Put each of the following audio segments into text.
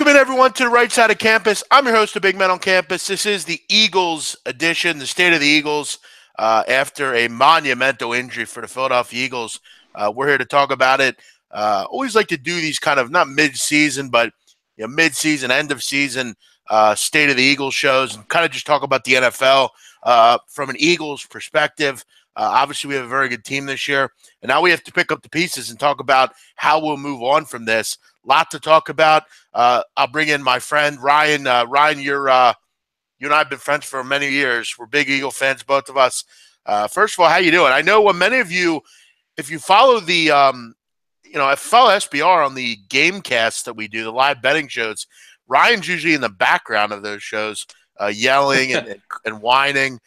Welcome in, everyone, to the right side of campus. I'm your host, the Big Man on Campus. This is the Eagles edition, the state of the Eagles, after a monumental injury for the Philadelphia Eagles. We're here to talk about it. Always like to do these kind of not mid-season, but mid-season, end of season state of the Eagles shows, and kind of just talk about the NFL from an Eagles perspective. Obviously, we have a very good team this year, and now we have to pick up the pieces and talk about how we'll move on from this. Lot to talk about. I'll bring in my friend Ryan. Ryan, you and I have been friends for many years. We're big Eagle fans, both of us. First of all, how you doing? I know many of you, if you follow the, I follow SBR on the game casts that we do, the live betting shows. Ryan's usually in the background of those shows, yelling and whining.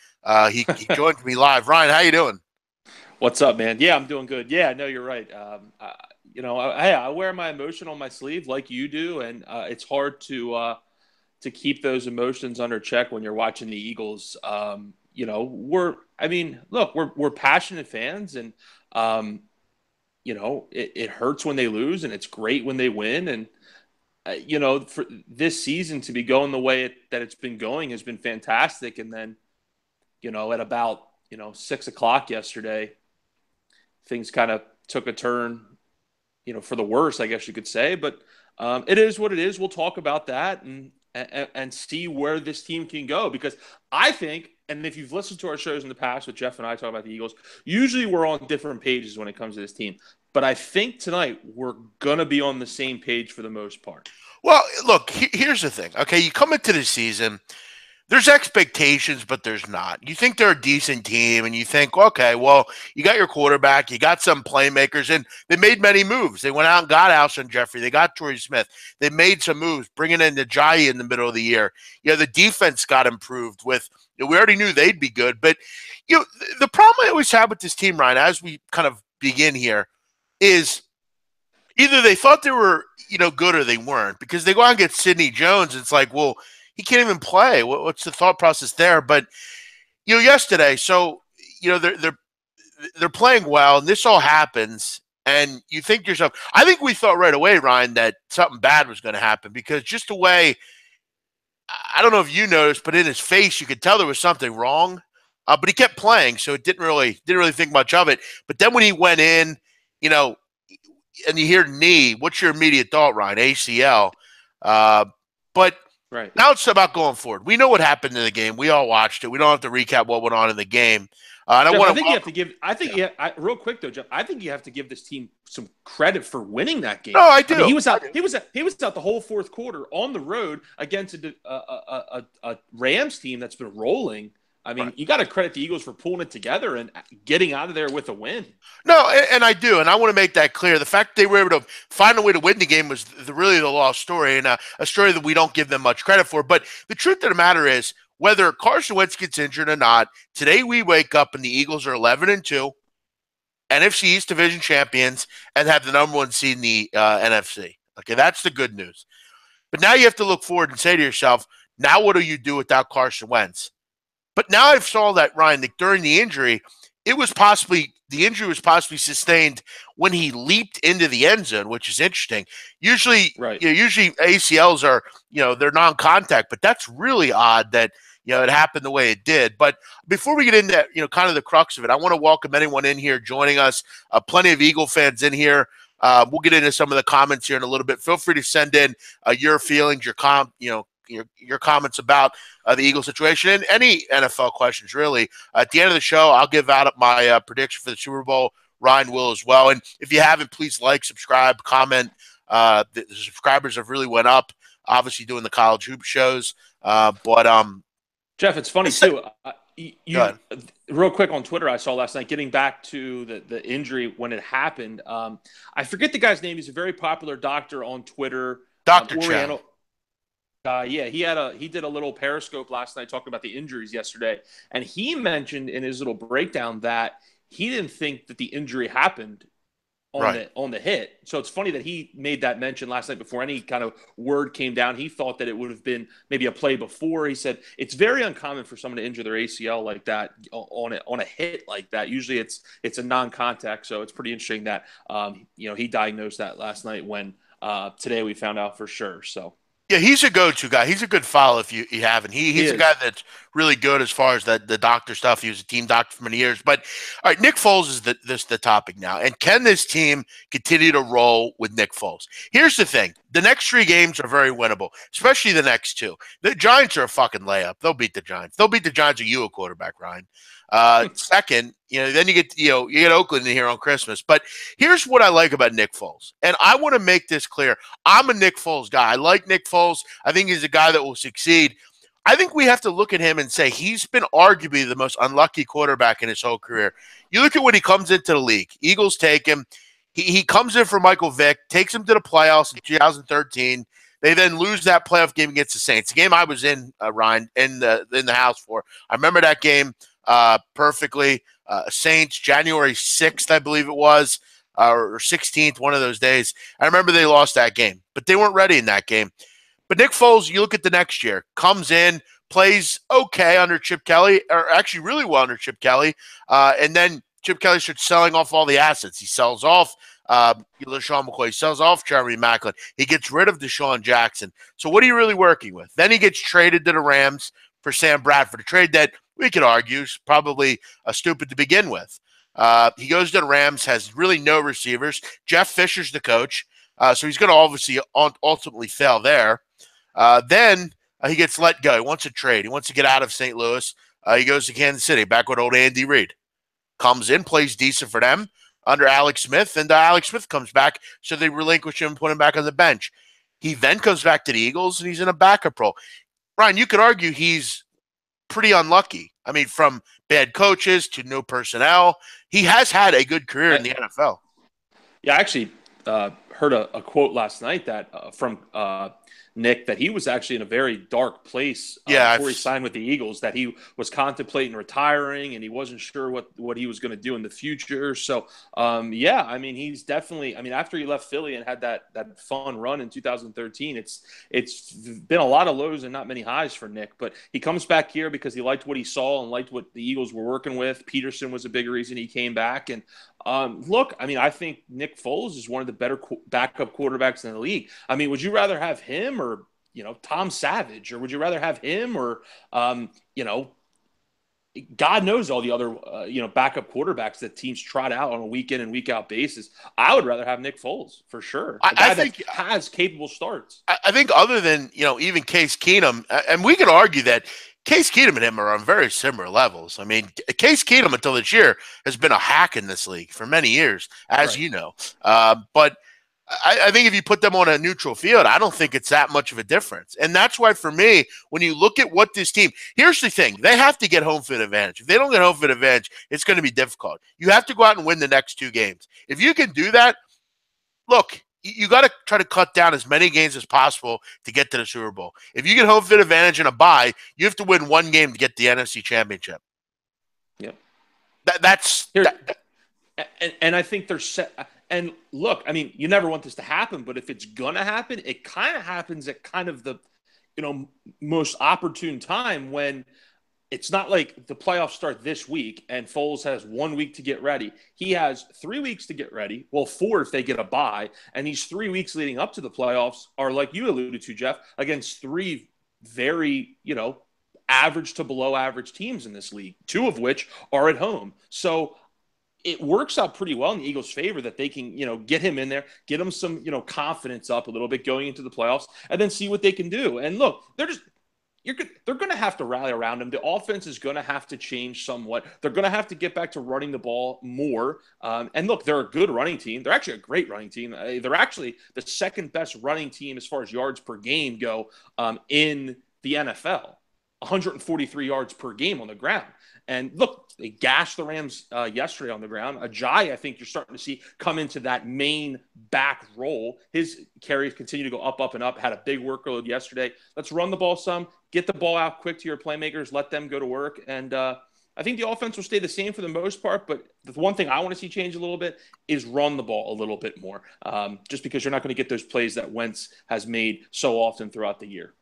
He joined me live. Ryan, how you doing? What's up, man? Yeah, I'm doing good. Yeah, no, you're right. I wear my emotion on my sleeve like you do, and it's hard to keep those emotions under check when you're watching the Eagles. We're passionate fans, and it hurts when they lose, and it's great when they win. And for this season to be going the way that it's been going has been fantastic. And then, at about 6 o'clock yesterday, things kind of took a turn, for the worse, I guess you could say. But it is what it is. We'll talk about that and see where this team can go. Because I think, and if you've listened to our shows in the past with Jeff and I talk about the Eagles, usually we're on different pages when it comes to this team. But I think tonight we're going to be on the same page for the most part. Well, look, here's the thing. Okay, you come into the season, there's expectations, but there's not. You think they're a decent team, and you think, okay, well, you got your quarterback, you got some playmakers, and they made many moves. They went out and got Alshon Jeffrey. They got Torrey Smith. They made some moves, bringing in Ajayi in the middle of the year. The defense got improved with we already knew they'd be good. But, the problem I always have with this team, Ryan, as we kind of begin here, is either they thought they were, good or they weren't, because they go out and get Sidney Jones. It's like, well, he can't even play. What's the thought process there? But yesterday, so they're playing well, and this all happens, and you think to yourself, I think we thought right away, Ryan, that something bad was going to happen, because just the way, I don't know if you noticed, but in his face you could tell there was something wrong. But he kept playing, so it didn't really think much of it. But then when he went in, and you hear knee, what's your immediate thought, Ryan? ACL. But right now it's about going forward. We know what happened in the game. We all watched it. We don't have to recap what went on in the game. Real quick though, Jeff. I think you have to give this team some credit for winning that game. No, I do. He was out. He was out the whole fourth quarter on the road against a Rams team that's been rolling. Right. You got to credit the Eagles for pulling it together and getting out of there with a win. No, and I do, and I want to make that clear. The fact they were able to find a way to win the game was really the lost story, and a story that we don't give them much credit for. But the truth of the matter is, whether Carson Wentz gets injured or not, today we wake up and the Eagles are 11-2, NFC East Division champions, and have the number one seed in the NFC. Okay, that's the good news. But now you have to look forward and say to yourself, now what do you do without Carson Wentz? But now I've saw that, Ryan, that during the injury, the injury was possibly sustained when he leaped into the end zone, which is interesting. Usually, right. Usually ACLs are, they're non-contact, but that's really odd that, it happened the way it did. But before we get into, kind of the crux of it, I want to welcome anyone in here joining us. Plenty of Eagle fans in here. We'll get into some of the comments here in a little bit. Feel free to send in your feelings, your comments about the Eagles situation, and any NFL questions, really. At the end of the show, I'll give out my prediction for the Super Bowl. Ryan will as well. And if you haven't, please like, subscribe, comment. The subscribers have really went up, obviously doing the college hoop shows. Jeff, it's funny, too. Real quick on Twitter, I saw last night, getting back to the injury when it happened. I forget the guy's name. He's a very popular doctor on Twitter. Dr. Chen. He did a little Periscope last night talking about the injuries yesterday, and he mentioned in his little breakdown that he didn't think that the injury happened on the hit. So it's funny that he made that mention last night before any kind of word came down. He thought that it would have been maybe a play before. He said it's very uncommon for someone to injure their ACL like that on a hit like that. Usually it's a non-contact. So it's pretty interesting that he diagnosed that last night when today we found out for sure. So. Yeah, he's a go-to guy. He's a good follow if you haven't. He He's a guy is. that's really good as far as the doctor stuff. He was a team doctor for many years. But all right, Nick Foles is the topic now. And can this team continue to roll with Nick Foles? Here's the thing: the next 3 games are very winnable, especially the next 2. The Giants are a fucking layup. They'll beat the Giants. They'll beat the Giants with you a quarterback, Ryan. Second, then you get Oakland in here on Christmas. But here's what I like about Nick Foles, and I want to make this clear. I'm a Nick Foles guy. I like Nick Foles. I think he's a guy that will succeed. I think we have to look at him and say he's been arguably the most unlucky quarterback in his whole career. You look at when he comes into the league. Eagles take him. He comes in for Michael Vick, takes him to the playoffs in 2013. They then lose that playoff game against the Saints, the game I was in, Ryan, in the house for. I remember that game perfectly. Saints, January 6th, I believe it was, or 16th, one of those days. I remember they lost that game, but they weren't ready in that game. But Nick Foles, you look at the next year, comes in, plays okay under Chip Kelly, or actually really well under Chip Kelly, and then Chip Kelly starts selling off all the assets. He sells off LaShawn McCoy. He sells off Jeremy Maclin. He gets rid of Deshaun Jackson. So what are you really working with? Then he gets traded to the Rams for Sam Bradford, a trade that we could argue is probably stupid to begin with. He goes to the Rams, has really no receivers. Jeff Fisher's the coach, so he's going to obviously ultimately fail there. Then he gets let go. He wants a trade. He wants to get out of St. Louis. He goes to Kansas City, back with old Andy Reid. Comes in, plays decent for them under Alex Smith, and Alex Smith comes back, so they relinquish him and put him back on the bench. He then comes back to the Eagles, and he's in a backup role. Ryan, you could argue he's pretty unlucky. I mean, from bad coaches to no personnel, he has had a good career in the NFL. Yeah, I actually heard a quote last night that from Nick, that he was actually in a very dark place before he signed with the Eagles, that he was contemplating retiring and he wasn't sure what he was going to do in the future. So, yeah, I mean, he's definitely – I mean, after he left Philly and had that fun run in 2013, it's been a lot of lows and not many highs for Nick. But he comes back here because he liked what he saw and liked what the Eagles were working with. Peterson was a big reason he came back. And look, I mean, I think Nick Foles is one of the better backup quarterbacks in the league. I mean, would you rather have him or, Tom Savage, or would you rather have him or, God knows all the other, backup quarterbacks that teams trot out on a week in and week out basis. I would rather have Nick Foles for sure. I think that has capable starts. I think other than, even Case Keenum, and we could argue that Case Keenum and him are on very similar levels. I mean, Case Keenum until this year has been a hack in this league for many years, as you know. But I think if you put them on a neutral field, I don't think it's that much of a difference. And that's why, for me, when you look at what this team – here's the thing. They have to get home field advantage. If they don't get home field advantage, it's going to be difficult. You have to go out and win the next 2 games. If you can do that, look – you got to try to cut down as many games as possible to get to the Super Bowl. If you get home field advantage in a bye, you have to win 1 game to get the NFC Championship. Yep. And I think they're set. And look, I mean, you never want this to happen, but if it's going to happen, it kind of happens at kind of the, most opportune time, when it's not like the playoffs start this week and Foles has 1 week to get ready. He has 3 weeks to get ready. Well, 4 if they get a bye. And these 3 weeks leading up to the playoffs are, like you alluded to, Jeff, against 3 very, average to below average teams in this league, 2 of which are at home. So it works out pretty well in the Eagles' favor that they can, get him in there, get him some, confidence up a little bit going into the playoffs, and then see what they can do. And look, they're going to have to rally around him. The offense is going to have to change somewhat. They're going to have to get back to running the ball more. And look, they're a good running team. They're actually a great running team. They're actually the second best running team as far as yards per game go in the NFL. 143 yards per game on the ground. And look, they gashed the Rams yesterday on the ground. Ajayi, I think you're starting to see come into that main back role. His carries continue to go up, and up. Had a big workload yesterday. Let's run the ball some, get the ball out quick to your playmakers, let them go to work. And I think the offense will stay the same for the most part. But the one thing I want to see change a little bit is run the ball a little bit more, just because you're not going to get those plays that Wentz has made so often throughout the year.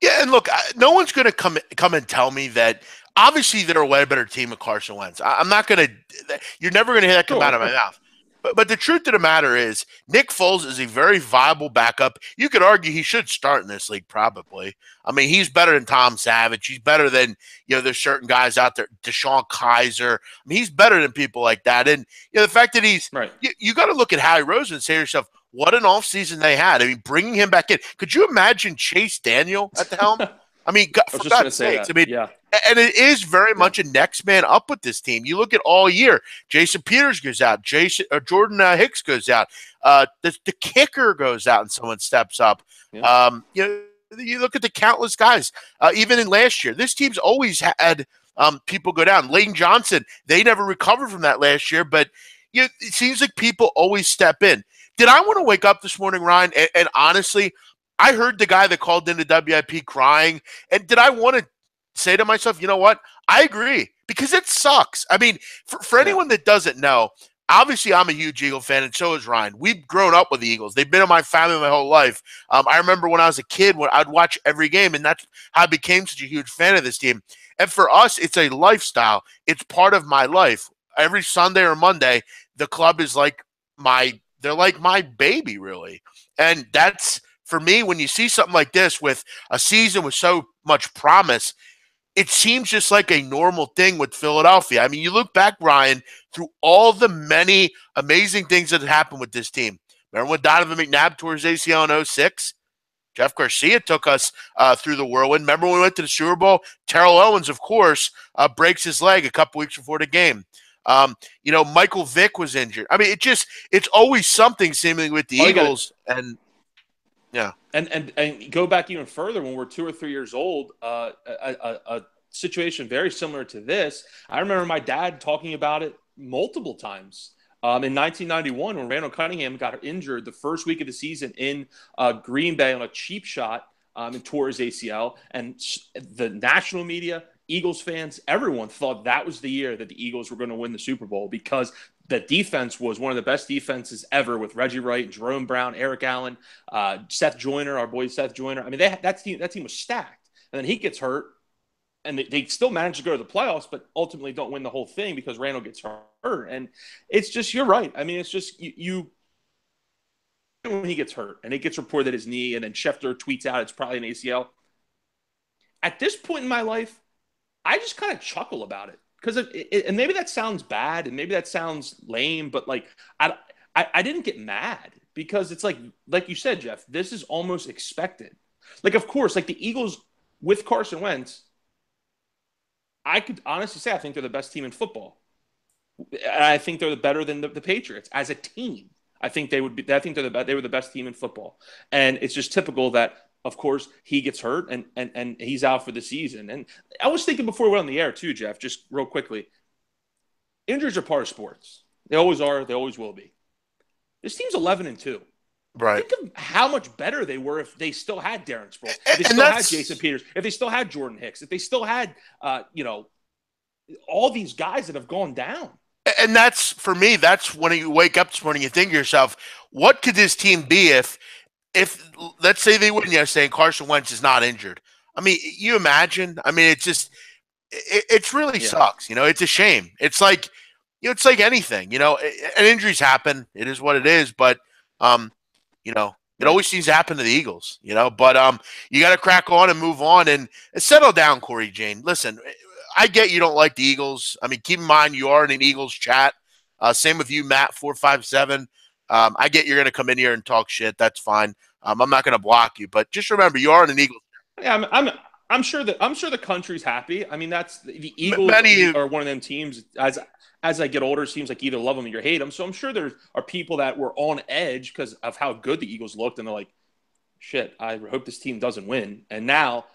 Yeah, and look, no one's going to come and tell me that. Obviously, they're a way better team with Carson Wentz. I'm not going to – you're never going to hear that come out of my mouth. But the truth of the matter is, Nick Foles is a very viable backup. You could argue he should start in this league, probably. I mean, he's better than Tom Savage. He's better than, there's certain guys out there, Deshaun Kaiser. I mean, he's better than people like that. And, the fact that he's right. You got to look at Howie Roseman and say to yourself, what an offseason they had. I mean, bringing him back in. Could you imagine Chase Daniel at the helm? I mean, for God's sakes. I mean, yeah. And it is very much a next man up with this team. You look at all year. Jason Peters goes out. Jordan Hicks goes out. The kicker goes out and someone steps up. Yeah. You look at the countless guys. Even in last year, this team's always had people go down. Layton Johnson, they never recovered from that last year, but it seems like people always step in. Did I want to wake up this morning, Ryan, and honestly, I heard the guy that called into WIP crying, and did I want to say to myself, you know what? I agree, because it sucks. I mean, for anyone that doesn't know, obviously I'm a huge Eagle fan, and so is Ryan. We've grown up with the Eagles. They've been in my family my whole life. I remember when I was a kid, when I'd watch every game, and that's how I became such a huge fan of this team. And for us, it's a lifestyle. It's part of my life. Every Sunday or Monday, the club is they're like my baby, really. And that's, for me, when you see something like this with a season with so much promise, it seems just like a normal thing with Philadelphia. I mean, you look back, Ryan, through all the many amazing things that happened with this team. Remember when Donovan McNabb tore his ACL in 2006? Jeff Garcia took us through the whirlwind. Remember when we went to the Super Bowl? Terrell Owens, of course, breaks his leg a couple weeks before the game. Michael Vick was injured. I mean, it's always something seemingly with the Eagles. And yeah. And go back even further when we're 2 or 3 years old, a situation very similar to this. I remember my dad talking about it multiple times. In 1991, when Randall Cunningham got injured the first week of the season in Green Bay on a cheap shot and tore his ACL, and the national media, Eagles fans, everyone thought that was the year that the Eagles were going to win the Super Bowl, because the defense was one of the best defenses ever, with Reggie Wright, Jerome Brown, Eric Allen, Seth Joyner, our boy Seth Joyner. I mean, that team was stacked. And then he gets hurt, and they still manage to go to the playoffs, but ultimately don't win the whole thing because Randall gets hurt. And it's just, you're right. I mean, it's just you when he gets hurt and it gets reported that his knee, and then Schefter tweets out it's probably an ACL. At this point in my life, I just kind of chuckle about it, because and maybe that sounds bad and maybe that sounds lame, but I didn't get mad, because it's like you said, Jeff, this is almost expected. Of course, the Eagles with Carson Wentz, I could honestly say I think they're the best team in football. I think they're better than the Patriots as a team. I think they would be. I think they were the best team in football, and it's just typical that, of course, he gets hurt and he's out for the season. And I was thinking before we went on the air too, Jeff, just real quickly, injuries are part of sports. They always are. They always will be. This team's 11-2. Right. Think of how much better they were if they still had Darren Sproles, if they still had Jason Peters, if they still had Jordan Hicks, if they still had, all these guys that have gone down. And that's, for me, that's when you wake up this morning, you think to yourself, what could this team be if let's say they win yesterday and Carson Wentz is not injured? I mean, you imagine? I mean, it's just, it really sucks. It's a shame. It's like anything, and injuries happen. It is what it is. But, it always seems to happen to the Eagles, but you got to crack on and move on and settle down, Corey Jane. Listen, I get you don't like the Eagles. I mean, keep in mind you are in an Eagles chat. Same with you, Matt457. I get you're going to come in here and talk shit. That's fine. I'm not going to block you, but just remember you are in an Eagles. Yeah, I'm sure the country's happy. I mean, that's the Eagles are one of them teams. As I get older, it seems like you either love them or you hate them. So I'm sure there are people that were on edge because of how good the Eagles looked, and they're like, "Shit, I hope this team doesn't win." And now,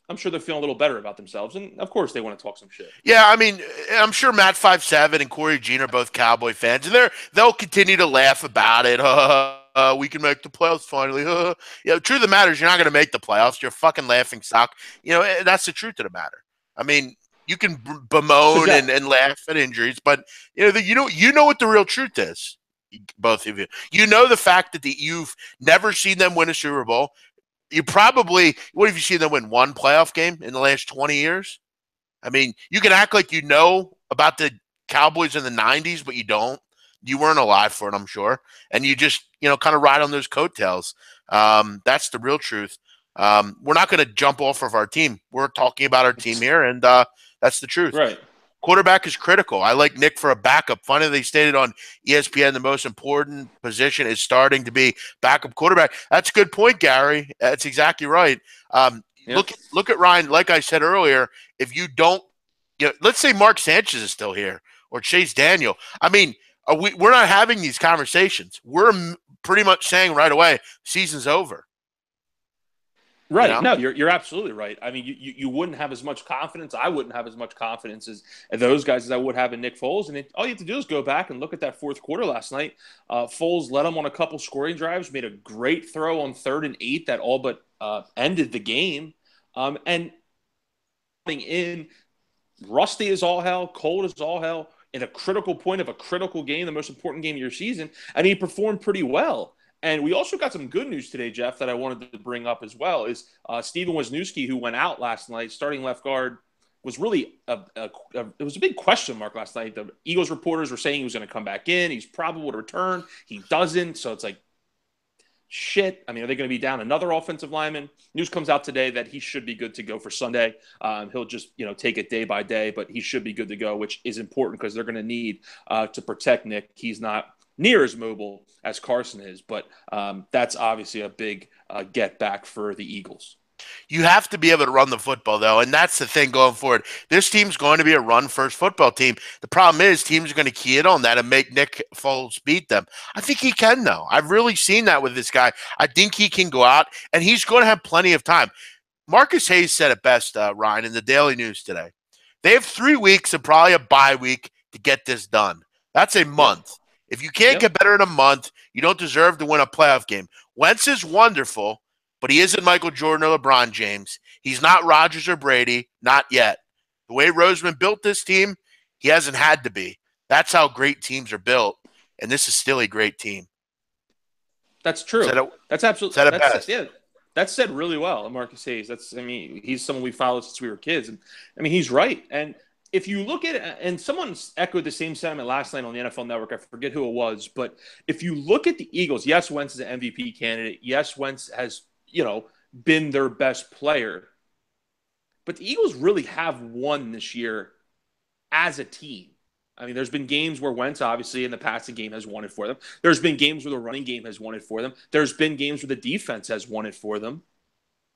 I'm sure they're feeling a little better about themselves, and of course, they want to talk some shit. Yeah, I mean, I'm sure Matt57 and Corey Jean are both Cowboy fans, and they'll continue to laugh about it. We can make the playoffs finally. Truth of the matter is, you're not going to make the playoffs. You're a fucking laughing stock. That's the truth of the matter. I mean, you can bemoan and laugh at injuries, but you know what the real truth is. Both of you, the fact that you've never seen them win a Super Bowl. You probably, what have you seen them win, one playoff game in the last 20 years? I mean, you can act like you know about the Cowboys in the 90s, but you don't. You weren't alive for it, I'm sure, and you just kind of ride on those coattails. That's the real truth. We're not going to jump off of our team. We're talking about our team here, and that's the truth. Right. Quarterback is critical. I like Nick for a backup. Funny they stated on ESPN the most important position is starting to be backup quarterback. That's a good point, Gary. That's exactly right. Yep. Look at Ryan. Like I said earlier, if you don't, let's say Mark Sanchez is still here or Chase Daniel. I mean, we're not having these conversations. We're pretty much saying right away, season's over. Right. No, you're absolutely right. I mean, you wouldn't have as much confidence. I wouldn't have as much confidence as those guys as I would have in Nick Foles. And all you have to do is go back and look at that fourth quarter last night. Foles led them on a couple scoring drives, made a great throw on 3rd and 8 that all but ended the game. And coming in, rusty as all hell, cold as all hell, in a critical point of a critical game, the most important game of your season, and he performed pretty well. And we also got some good news today, Jeff, that I wanted to bring up as well, is Steven Wisniewski, who went out last night, starting left guard, was really it was a big question mark last night. The Eagles reporters were saying he was going to come back in. He's probable to return. He doesn't. So it's like, shit. I mean, are they going to be down another offensive lineman? News comes out today that he should be good to go for Sunday. He'll just, take it day by day, but he should be good to go, which is important because they're going to need to protect Nick. He's not near as mobile as Carson is, but that's obviously a big get back for the Eagles. You have to be able to run the football, though, and that's the thing going forward. This team's going to be a run-first football team. The problem is teams are going to key in on that and make Nick Foles beat them. I think he can, though. I've really seen that with this guy. I think he can go out, and he's going to have plenty of time. Marcus Hayes said it best, Ryan, in the Daily News today. They have 3 weeks and probably a bye week to get this done. That's a month. If you can't get better in a month, you don't deserve to win a playoff game. Wentz is wonderful, but he isn't Michael Jordan or LeBron James. He's not Rodgers or Brady, not yet. The way Roseman built this team, he hasn't had to be. That's how great teams are built, and this is still a great team. That's true. That's absolutely said it best. Yeah, that's said really well, Marcus Hayes. He's someone we followed since we were kids, and he's right. And if you look at it, and someone echoed the same sentiment last night on the NFL Network, I forget who it was, but if you look at the Eagles, yes, Wentz is an MVP candidate. Yes, Wentz has been their best player. But the Eagles really have won this year as a team. I mean, there's been games where Wentz, obviously, in the passing game has won it for them. There's been games where the running game has won it for them. There's been games where the defense has won it for them.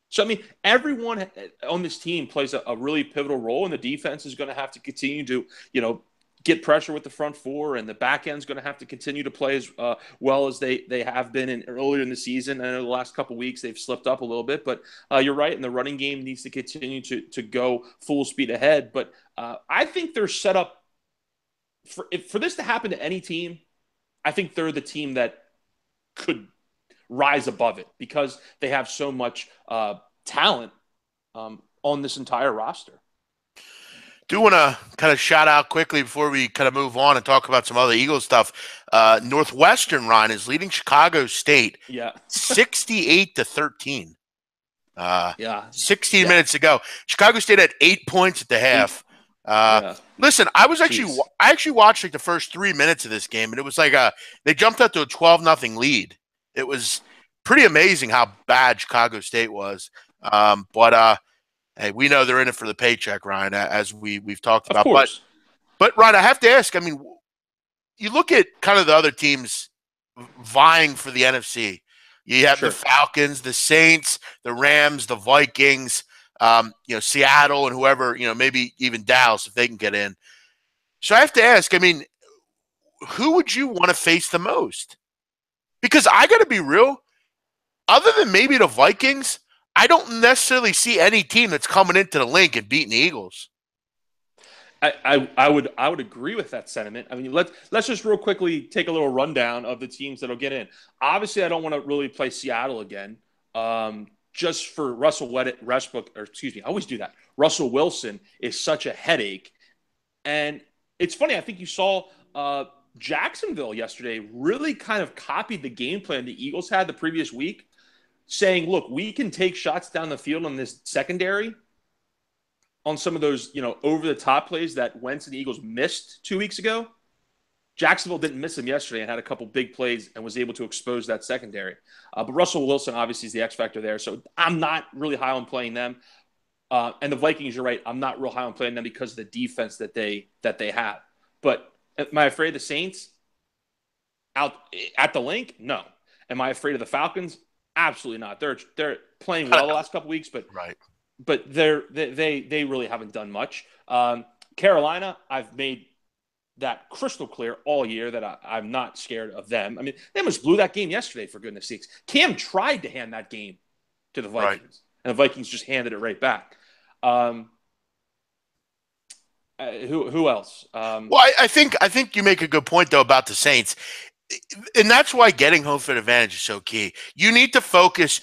So, everyone on this team plays a really pivotal role, and the defense is going to have to continue to, get pressure with the front four, and the back end's going to have to continue to play as well as they have been earlier in the season. I know the last couple of weeks they've slipped up a little bit, but you're right, and the running game needs to continue to go full speed ahead. But I think they're set up for this to happen to any team. I think they're the team that could rise above it because they have so much talent on this entire roster. Do want to kind of shout out quickly before we kind of move on and talk about some other Eagles stuff. Northwestern, Ryan, is leading Chicago State 68-13. 16 minutes ago. Chicago State had 8 points at the half. Listen, I actually watched like the first 3 minutes of this game, and it was like they jumped up to a 12-0 lead. It was pretty amazing how bad Chicago State was. But hey, we know they're in it for the paycheck, Ryan, as we've talked about. But Ryan, I have to ask, you look at kind of the other teams vying for the NFC. You have the Falcons, the Saints, the Rams, the Vikings, Seattle, and whoever, maybe even Dallas if they can get in. So I have to ask, who would you want to face the most? Because I got to be real, other than maybe the Vikings, I don't necessarily see any team that's coming into the link and beating the Eagles. I would agree with that sentiment. Let's just real quickly take a little rundown of the teams that'll get in. Obviously, I don't want to really play Seattle again, just for Russell Wilson is such a headache, and it's funny. I think you saw Jacksonville yesterday really kind of copied the game plan the Eagles had the previous week, saying, look, we can take shots down the field on this secondary on some of those, over-the-top plays that Wentz and the Eagles missed 2 weeks ago. Jacksonville didn't miss him yesterday and had a couple big plays and was able to expose that secondary. But Russell Wilson obviously is the X factor there, so I'm not really high on playing them. And the Vikings, you're right, I'm not real high on playing them because of the defense that they have. But am I afraid of the Saints out at the link? No. Am I afraid of the Falcons? Absolutely not. They're playing well the last couple weeks, but right. But they really haven't done much. Carolina, I've made that crystal clear all year that I'm not scared of them. I mean, they almost blew that game yesterday, for goodness sakes. Cam tried to hand that game to the Vikings, and the Vikings just handed it right back. Who else? Well, I think you make a good point, though, about the Saints. And that's why getting home field advantage is so key. You need to focus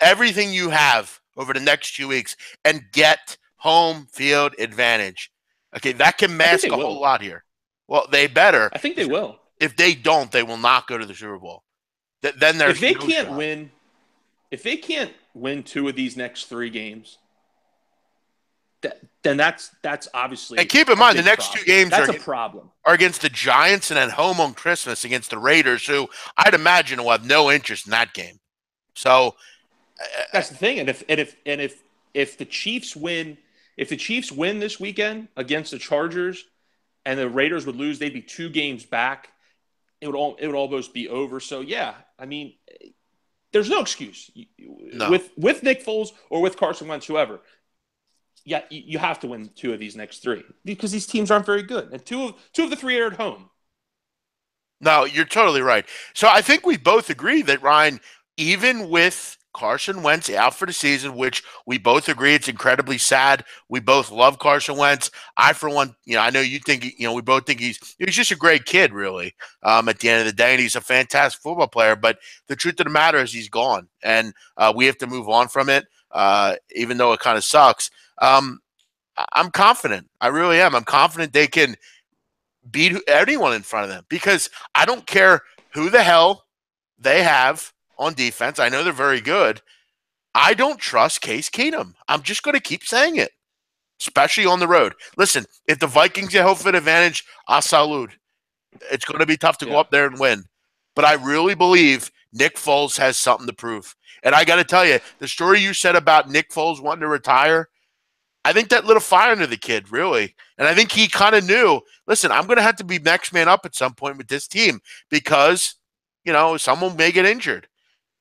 everything you have over the next 2 weeks and get home field advantage. Okay, that can mask a whole lot here. Well, they better. I think they will. If they don't, they will not go to the Super Bowl. Then there's if they can't win. If they can't win 2 of these next 3 games, then that's obviously. And keep in mind, the next problem. 2 games that's a problem. Are against the Giants and at home on Christmas against the Raiders, who I'd imagine will have no interest in that game. So that's the thing. And if the Chiefs win, this weekend against the Chargers, and the Raiders would lose, they'd be 2 games back. It would almost be over. So yeah, I mean, there's no excuse with Nick Foles or with Carson Wentz, whoever. Yeah, you have to win 2 of these next 3 because these teams aren't very good, and two of the 3 are at home. No, you're totally right. So I think we both agree that, Ryan, even with Carson Wentz out for the season, which we both agree it's incredibly sad. We both love Carson Wentz. I, for one, I know you think, we both think he's just a great kid, really, at the end of the day, and he's a fantastic football player. But the truth of the matter is he's gone, and we have to move on from it, even though it kind of sucks. I'm confident. I really am. I'm confident they can beat anyone in front of them because I don't care who the hell they have on defense. I know they're very good. I don't trust Case Keenum. I'm just going to keep saying it, especially on the road. Listen, if the Vikings get home field advantage, I salute. It's going to be tough to go up there and win. But I really believe Nick Foles has something to prove. And I got to tell you, the story you said about Nick Foles wanting to retire, I think that lit a fire under the kid, really. And I think he kind of knew, listen, I'm going to have to be next man up at some point with this team because, someone may get injured.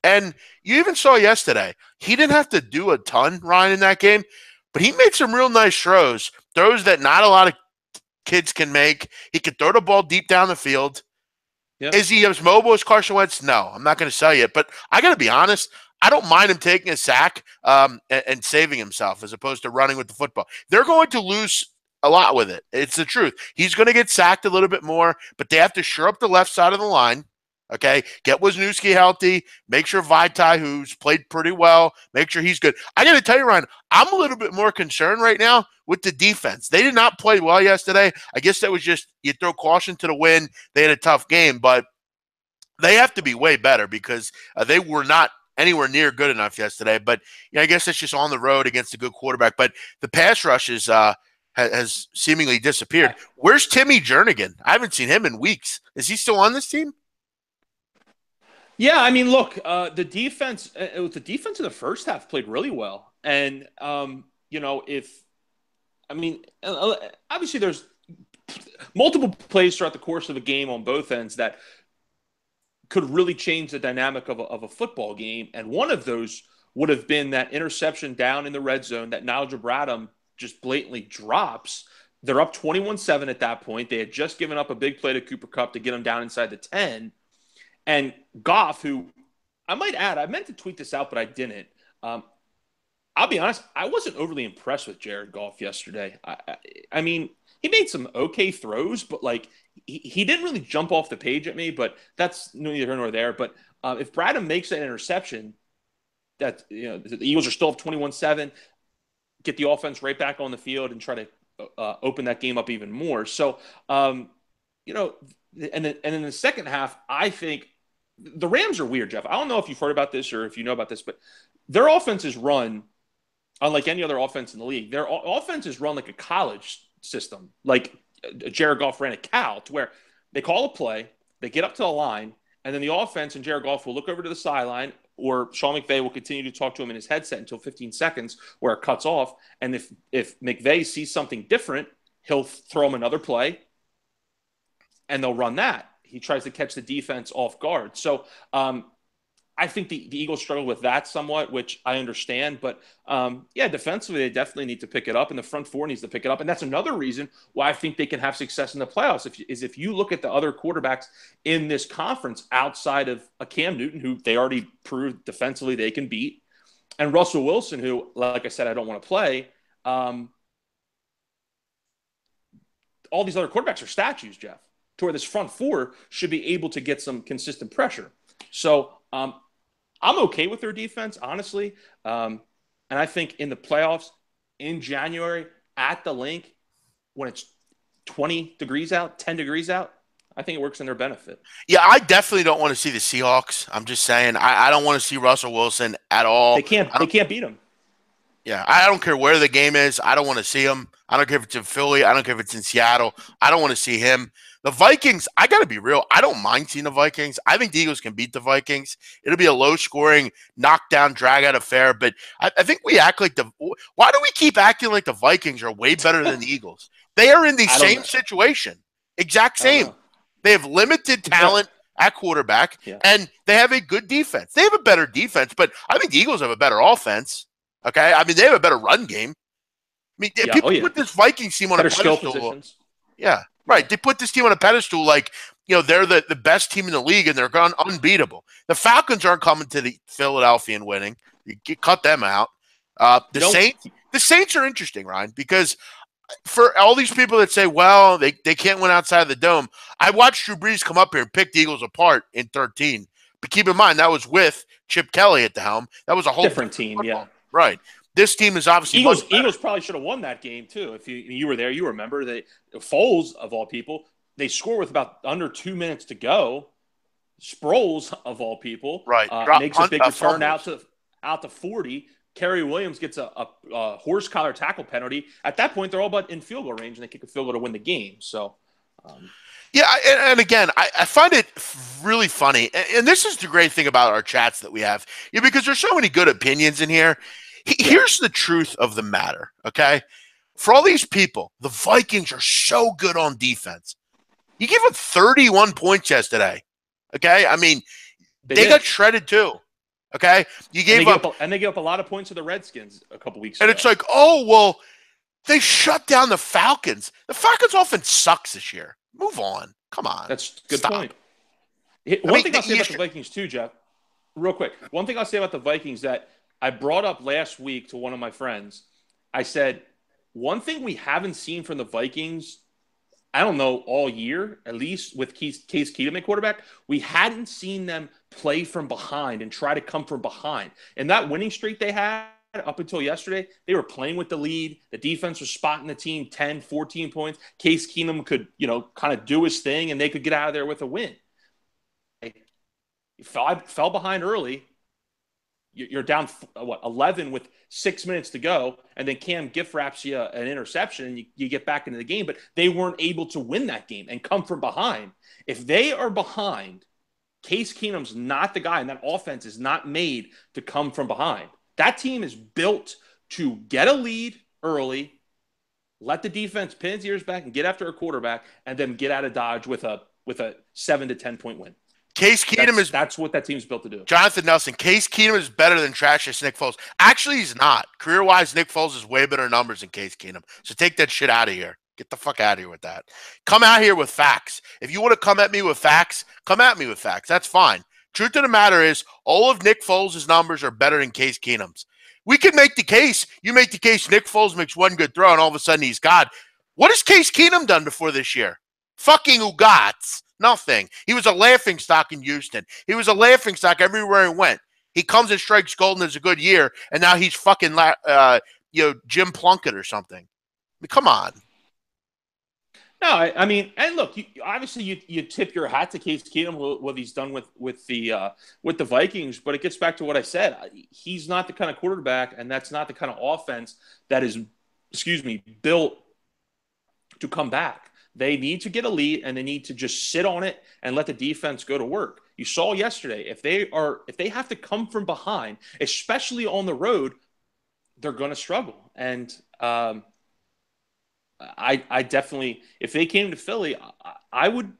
And you even saw yesterday, he didn't have to do a ton, Ryan, in that game, but he made some real nice throws that not a lot of kids can make. He could throw the ball deep down the field. Yep. Is he as mobile as Carson Wentz? No, I'm not going to sell you. But I got to be honest, I don't mind him taking a sack and saving himself as opposed to running with the football. They're going to lose a lot with it. It's the truth. He's going to get sacked a little bit more, but they have to shore up the left side of the line. Okay, get Wisniewski healthy. Make sure Vitae, who's played pretty well, make sure he's good. I got to tell you, Ryan, I'm a little bit more concerned right now with the defense. They did not play well yesterday. I guess that was just you throw caution to the wind. They had a tough game, but they have to be way better because they were not anywhere near good enough yesterday. But I guess it's just on the road against a good quarterback. But the pass rush has seemingly disappeared. Where's Timmy Jernigan? I haven't seen him in weeks. Is he still on this team? Yeah, I mean, look, the defense in the first half played really well. And, obviously there's multiple plays throughout the course of a game on both ends that could really change the dynamic of a football game. And one of those would have been that interception down in the red zone that Nigel Bradham just blatantly drops. They're up 21-7 at that point. They had just given up a big play to Cooper Kupp to get him down inside the 10. And Goff, who I might add, I meant to tweet this out, but I didn't. I'll be honest, I wasn't overly impressed with Jared Goff yesterday. I mean, he made some okay throws, but he didn't really jump off the page at me. But that's neither here nor there. But if Bradham makes that interception, that the Eagles are still up 21-7, get the offense right back on the field and try to open that game up even more. So, and then in the second half, I think the Rams are weird, Jeff. I don't know if you've heard about this or if you know about this, but their offense is run unlike any other offense in the league. Their offense is run like a college system, like Jared Goff ran at Cal, to where They call a play, they get up to the line, and then the offense and Jared Goff will look over to the sideline, or Sean McVay will continue to talk to him in his headset until 15 seconds where it cuts off. And if McVay sees something different, he'll throw him another play, and they'll run that. He tries to catch the defense off guard. So I think the Eagles struggle with that somewhat, which I understand. But, defensively, they definitely need to pick it up, and the front four needs to pick it up. And that's another reason why I think they can have success in the playoffs. If you look at the other quarterbacks in this conference outside of a Cam Newton, who they already proved defensively they can beat, and Russell Wilson, who, like I said, I don't want to play, all these other quarterbacks are statues, Jeff, to where this front four should be able to get some consistent pressure. So I'm okay with their defense, honestly. And I think in the playoffs in January at the Link, when it's 20 degrees out, 10 degrees out, I think it works in their benefit. Yeah, I definitely don't want to see the Seahawks. I'm just saying, I don't want to see Russell Wilson at all. They can't beat him. Yeah, I don't care where the game is. I don't want to see him. I don't care if it's in Philly. I don't care if it's in Seattle. I don't want to see him. The Vikings, I got to be real. I don't mind seeing the Vikings. I think the Eagles can beat the Vikings. It'll be a low-scoring, knockdown, drag-out affair. But I think we act like why do we keep acting like the Vikings are way better than the Eagles? They are in the same situation. Exact same. They have limited talent at quarterback, and they have a good defense. They have a better defense, but I think the Eagles have a better offense. Okay? I mean, they have a better run game. I mean, people put this Vikings team on a pedestal. Yeah. Right. They put this team on a pedestal like, they're the best team in the league and they're unbeatable. The Falcons aren't coming to the Philadelphia and winning. You cut them out. The Saints are interesting, Ryan, because for all these people that say, well, they can't win outside of the dome, I watched Drew Brees come up here and pick the Eagles apart in 13. But keep in mind, that was with Chip Kelly at the helm. That was a whole different team, football. Right. This team is obviously Eagles probably should have won that game too. If you were there, you remember Foles of all people, they score with about under 2 minutes to go. Sproles of all people, makes a big return out to 40. Kerry Williams gets a horse collar tackle penalty. At that point, they're all but in field goal range, and they kick a field goal to win the game. So, and again, I find it really funny, and this is the great thing about our chats that we have, because there's so many good opinions in here. Here's the truth of the matter, okay? For all these people, the Vikings are so good on defense. You give them 31 points yesterday, okay? I mean, they got shredded too, okay? They gave up a lot of points to the Redskins a couple weeks ago. And it's like, oh, well, they shut down the Falcons. The Falcons offense sucks this year. Move on. Come on. That's a good point. One thing I'll say about the Vikings too, Jeff, real quick. One thing I'll say about the Vikings that I brought up last week to one of my friends. I said, one thing we haven't seen from the Vikings, I don't know, all year, at least with Case Keenum at quarterback, we hadn't seen them play from behind and try to come from behind. And that winning streak they had up until yesterday, they were playing with the lead. The defense was spotting the team 10, 14 points. Case Keenum could, kind of do his thing, and they could get out of there with a win. You fell behind early. You're down 11 with 6 minutes to go, and then Cam gift wraps you an interception, and you get back into the game. But they weren't able to win that game and come from behind. If they are behind, Case Keenum's not the guy, and that offense is not made to come from behind. That team is built to get a lead early, let the defense pin its ears back and get after a quarterback, and then get out of Dodge with a 7 to 10 point win. Case Keenum that's what that team's built to do. Jonathan Nelson, Case Keenum is better than trashiest Nick Foles. Actually, he's not. Career-wise, Nick Foles is way better numbers than Case Keenum. So take that shit out of here. Get the fuck out of here with that. Come out here with facts. If you want to come at me with facts, come at me with facts. That's fine. Truth of the matter is, all of Nick Foles' numbers are better than Case Keenum's. We can make the case. You make the case Nick Foles makes one good throw, and all of a sudden he's God. What has Case Keenum done before this year? Fucking Ugats. Nothing. He was a laughingstock in Houston. He was a laughingstock everywhere he went. He comes and strikes gold and has a good year, and now he's fucking Jim Plunkett or something. I mean, come on. No, I mean, and look, obviously you tip your hat to Case Keenum what he's done with the Vikings, but it gets back to what I said. He's not the kind of quarterback, and that's not the kind of offense that is, built to come back. They need to get a lead, and they need to just sit on it and let the defense go to work. You saw yesterday, if they have to come from behind, especially on the road, they're going to struggle. And I definitely, if they came to Philly, I would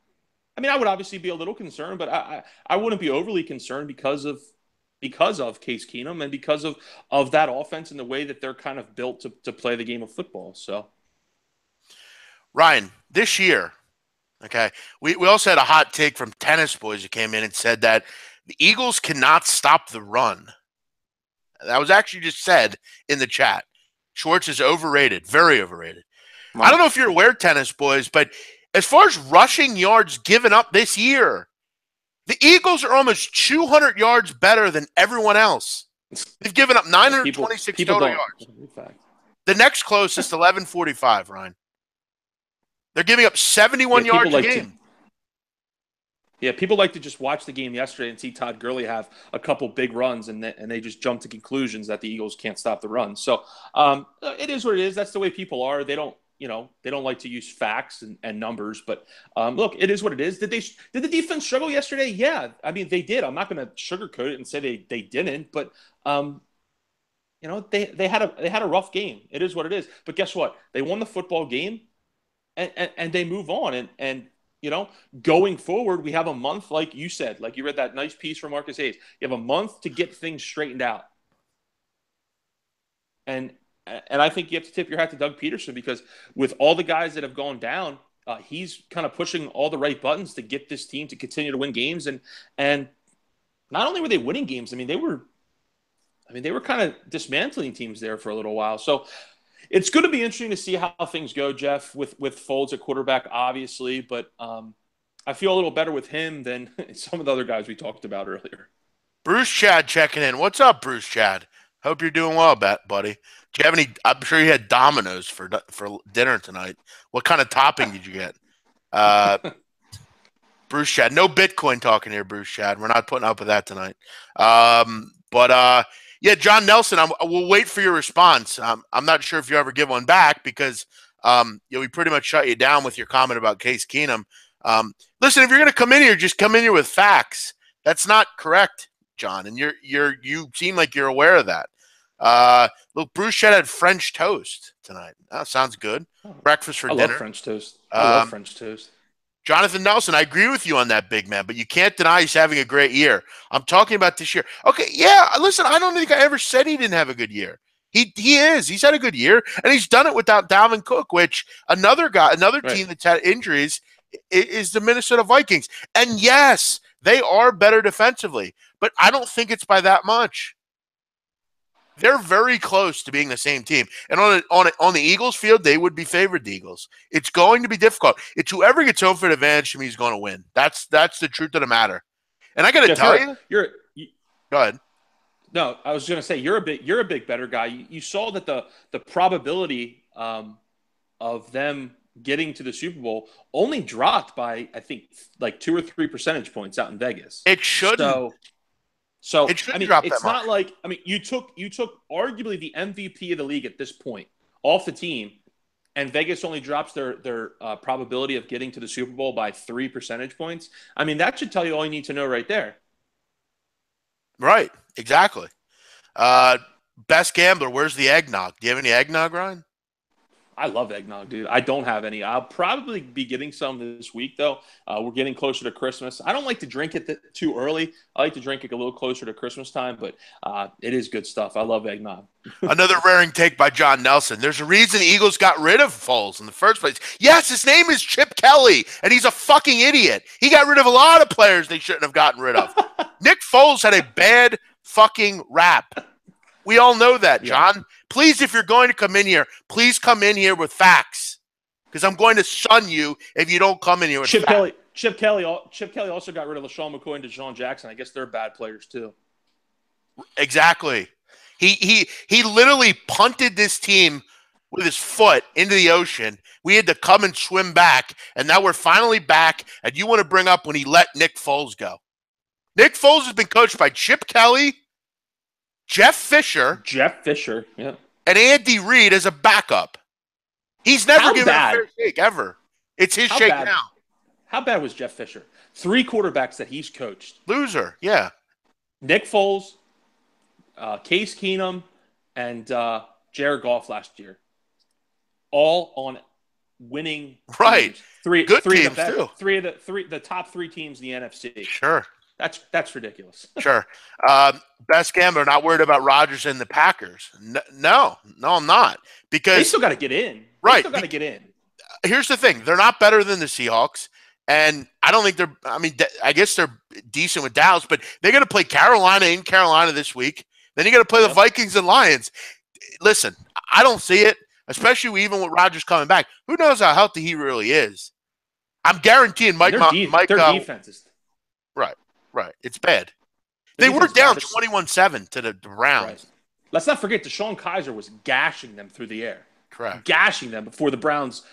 obviously be a little concerned, but I wouldn't be overly concerned because of Case Keenum and because of that offense and the way that they're kind of built to play the game of football. So, Ryan, this year, okay, we also had a hot take from Tennis Boys who came in and said that the Eagles cannot stop the run. That was actually just said in the chat. Schwartz is overrated, very overrated. I don't know if you're aware, Tennis Boys, but as far as rushing yards given up this year, the Eagles are almost 200 yards better than everyone else. They've given up 926 total yards. The next closest, 1145, Ryan. They're giving up 71 yards a game. People like to just watch the game yesterday and see Todd Gurley have a couple big runs, and they just jump to conclusions that the Eagles can't stop the run. So it is what it is. That's the way people are. They don't like to use facts and numbers, but look, it is what it is. Did the defense struggle yesterday? Yeah, I mean they did. I'm not going to sugarcoat it and say they didn't, but they had a rough game. It is what it is. But guess what? They won the football game, and they move on. And going forward, we have a month, like you said, like you read that nice piece from Marcus Hayes. You have a month to get things straightened out. And I think you have to tip your hat to Doug Peterson, because with all the guys that have gone down, he's kind of pushing all the right buttons to get this team to continue to win games. And not only were they winning games, they were kind of dismantling teams there for a little while. So it's going to be interesting to see how things go, Jeff, with Foles at quarterback, obviously. But I feel a little better with him than some of the other guys we talked about earlier. Bruce Chad checking in. What's up, Bruce Chad? Hope you're doing well, buddy. Do you have any? I'm sure you had Domino's for dinner tonight. What kind of topping did you get? Bruce Chad, no Bitcoin talking here, Bruce Chad. We're not putting up with that tonight. Yeah, John Nelson, we'll wait for your response. I'm not sure if you ever give one back because we pretty much shut you down with your comment about Case Keenum. Listen, if you're going to come in here, just come in here with facts. That's not correct, John, and you seem like you're aware of that. Look, Bruce Chad had French toast tonight. That sounds good. Breakfast for dinner. I love French toast. I love French toast. Jonathan Nelson, I agree with you on that, big man, but you can't deny he's having a great year. I'm talking about this year. Okay, yeah, listen, I don't think I ever said he didn't have a good year. He is. He's had a good year, and he's done it without Dalvin Cook, which another team that's had injuries is the Minnesota Vikings. And yes, they are better defensively, but I don't think it's by that much. They're very close to being the same team. And on the Eagles field, they would be favored, the Eagles. It's going to be difficult. It's whoever gets home for the advantage to me is going to win. That's the truth of the matter. And I got to tell you. Go ahead. No, I was going to say you're a big better guy. You saw that the probability of them getting to the Super Bowl only dropped by, I think, like 2 or 3 percentage points out in Vegas. It shouldn't. So it's not like you took arguably the MVP of the league at this point off the team, and Vegas only drops their probability of getting to the Super Bowl by 3 percentage points. That should tell you all you need to know right there. Right, exactly. Best gambler, where's the eggnog? Do you have any eggnog, Ryan? I love eggnog, dude. I don't have any. I'll probably be getting some this week, though. We're getting closer to Christmas. I don't like to drink it too early. I like to drink it a little closer to Christmas time, but it is good stuff. I love eggnog. Another raring take by John Nelson. There's a reason the Eagles got rid of Foles in the first place. Yes, his name is Chip Kelly, and he's a fucking idiot. He got rid of a lot of players they shouldn't have gotten rid of. Nick Foles had a bad fucking rap. We all know that, John. Yeah. Please, if you're going to come in here, please come in here with facts, because I'm going to shun you if you don't come in here with facts. Chip Kelly also got rid of LaShawn McCoy and DeSean Jackson. I guess they're bad players too. Exactly. He literally punted this team with his foot into the ocean. We had to come and swim back, and now we're finally back. And you want to bring up when he let Nick Foles go? Nick Foles has been coached by Chip Kelly, Jeff Fisher, yeah, and Andy Reid as a backup. He's never given a fair shake ever. It's his How shake bad? now. How bad was Jeff Fisher? 3 quarterbacks that he's coached: Loser. Yeah. Nick Foles, Case Keenum, and Jared Goff last year, all on winning Right. teams. Three, Good three of the teams best, too. the top 3 teams in the NFC. Sure. That's ridiculous. Sure. Best gambler, not worried about Rodgers and the Packers. No, I'm not. They Because, still got to get in. They right. still got to get in. Here's the thing. They're not better than the Seahawks. And I don't think I guess they're decent with Dallas, but they're going to play Carolina in Carolina this week. Then you got to play the Vikings and Lions. Listen, I don't see it, especially even with Rodgers coming back. Who knows how healthy he really is? I'm guaranteeing Mike. Their defense is Right. It's bad. They were down 21-7 to the Browns. Right. Let's not forget DeShone Kizer was gashing them through the air. Correct. Gashing them before the Browns,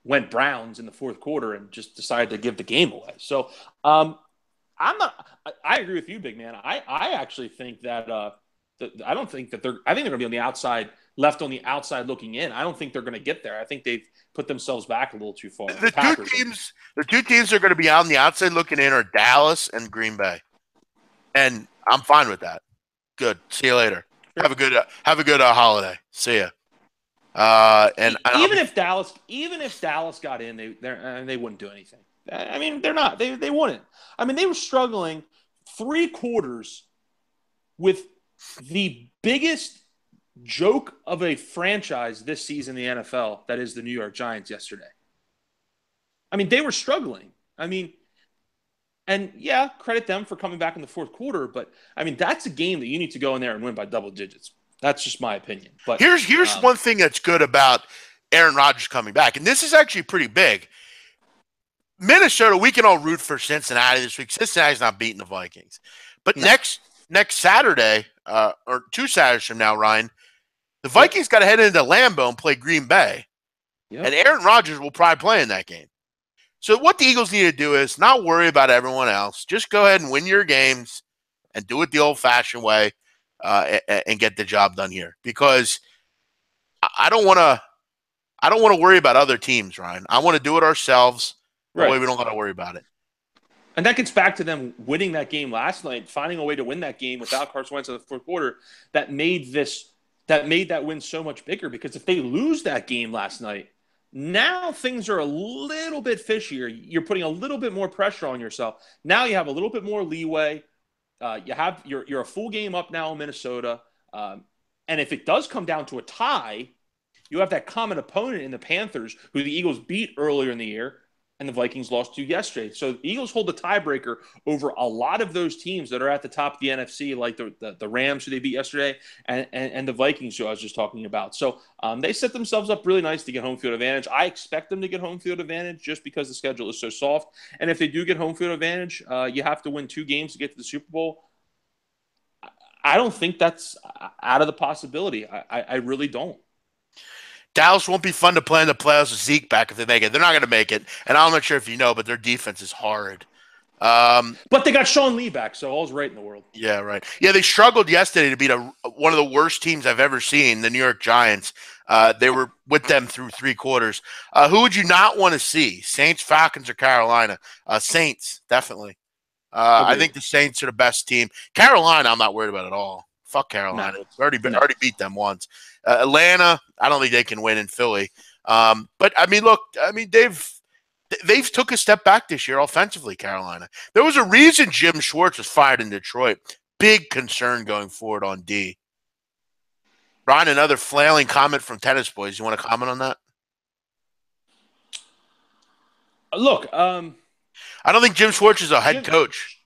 went Browns in the fourth quarter and just decided to give the game away. So I agree with you, big man. I actually think that I don't think that I think they're going to be on the outside, left on the outside looking in. I don't think they're going to get there. I think they've put themselves back a little too far. The two teams that are going to be on the outside looking in are Dallas and Green Bay, and I'm fine with that. Good. See you later. Sure. Have a good holiday. See ya. And even if Dallas got in, they wouldn't do anything. I mean, they're not. They wouldn't. I mean, they were struggling 3 quarters with the biggest joke of a franchise this season in the NFL, that is the New York Giants yesterday. I mean, they were struggling. I mean, and yeah, credit them for coming back in the fourth quarter, but I mean, that's a game that you need to go in there and win by double digits. That's just my opinion. But here's one thing that's good about Aaron Rodgers coming back, and this is actually pretty big. Minnesota, we can all root for Cincinnati this week. Cincinnati's not beating the Vikings. But next Saturday, or 2 Saturdays from now, Ryan, the Vikings got to head into Lambeau and play Green Bay. Yep. And Aaron Rodgers will probably play in that game. So what the Eagles need to do is not worry about everyone else. Just go ahead and win your games and do it the old-fashioned way and get the job done here. Because I don't want to worry about other teams, Ryan. I want to do it ourselves. That way we don't got to worry about it. And that gets back to them winning that game last night, finding a way to win that game without Carson Wentz in the fourth quarter. That made that win so much bigger, because if they lose that game last night, now things are a little bit fishier. You're putting a little bit more pressure on yourself. Now you have a little bit more leeway. You're a full game up now in Minnesota. And if it does come down to a tie, you have that common opponent in the Panthers, who the Eagles beat earlier in the year, and the Vikings lost to yesterday. So the Eagles hold the tiebreaker over a lot of those teams that are at the top of the NFC, like the Rams, who they beat yesterday, and the Vikings, who I was just talking about. So they set themselves up really nice to get home field advantage. I expect them to get home field advantage just because the schedule is so soft. And if they do get home field advantage, you have to win 2 games to get to the Super Bowl. I don't think that's out of the possibility. I really don't. Dallas won't be fun to play in the playoffs with Zeke back if they make it. They're not going to make it. And I'm not sure if you know, but their defense is horrid. But they got Sean Lee back, so all's right in the world. Yeah, right. Yeah, they struggled yesterday to beat one of the worst teams I've ever seen, the New York Giants. They were with them through 3 quarters. Who would you not want to see? Saints, Falcons, or Carolina? Saints, definitely. I think the Saints are the best team. Carolina, I'm not worried about at all. Fuck Carolina. No. Already beat them once. Atlanta, I don't think they can win in Philly. But I mean, look, they've took a step back this year offensively, Carolina. There was a reason Jim Schwartz was fired in Detroit. Big concern going forward on D. Ron, another flailing comment from Tennis Boys. You want to comment on that? Look, I don't think Jim Schwartz is a head coach.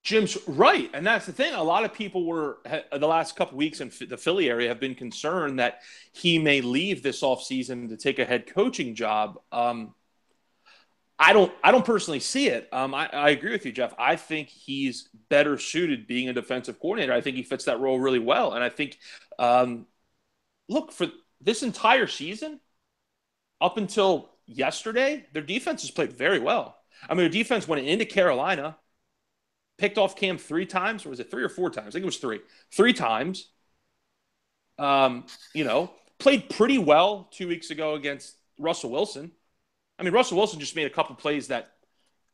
Jim's right, and that's the thing. A lot of people were the last couple of weeks in the Philly area have been concerned that he may leave this offseason to take a head coaching job. I don't personally see it. I agree with you, Jeff. I think he's better suited being a defensive coordinator. I think he fits that role really well, and I think look, for this entire season, up until yesterday, their defense has played very well. I mean, their defense went into Carolina, picked off Cam 3 times, or was it 3 or 4 times? I think it was 3. 3 times. Played pretty well 2 weeks ago against Russell Wilson. I mean, Russell Wilson just made a couple plays that,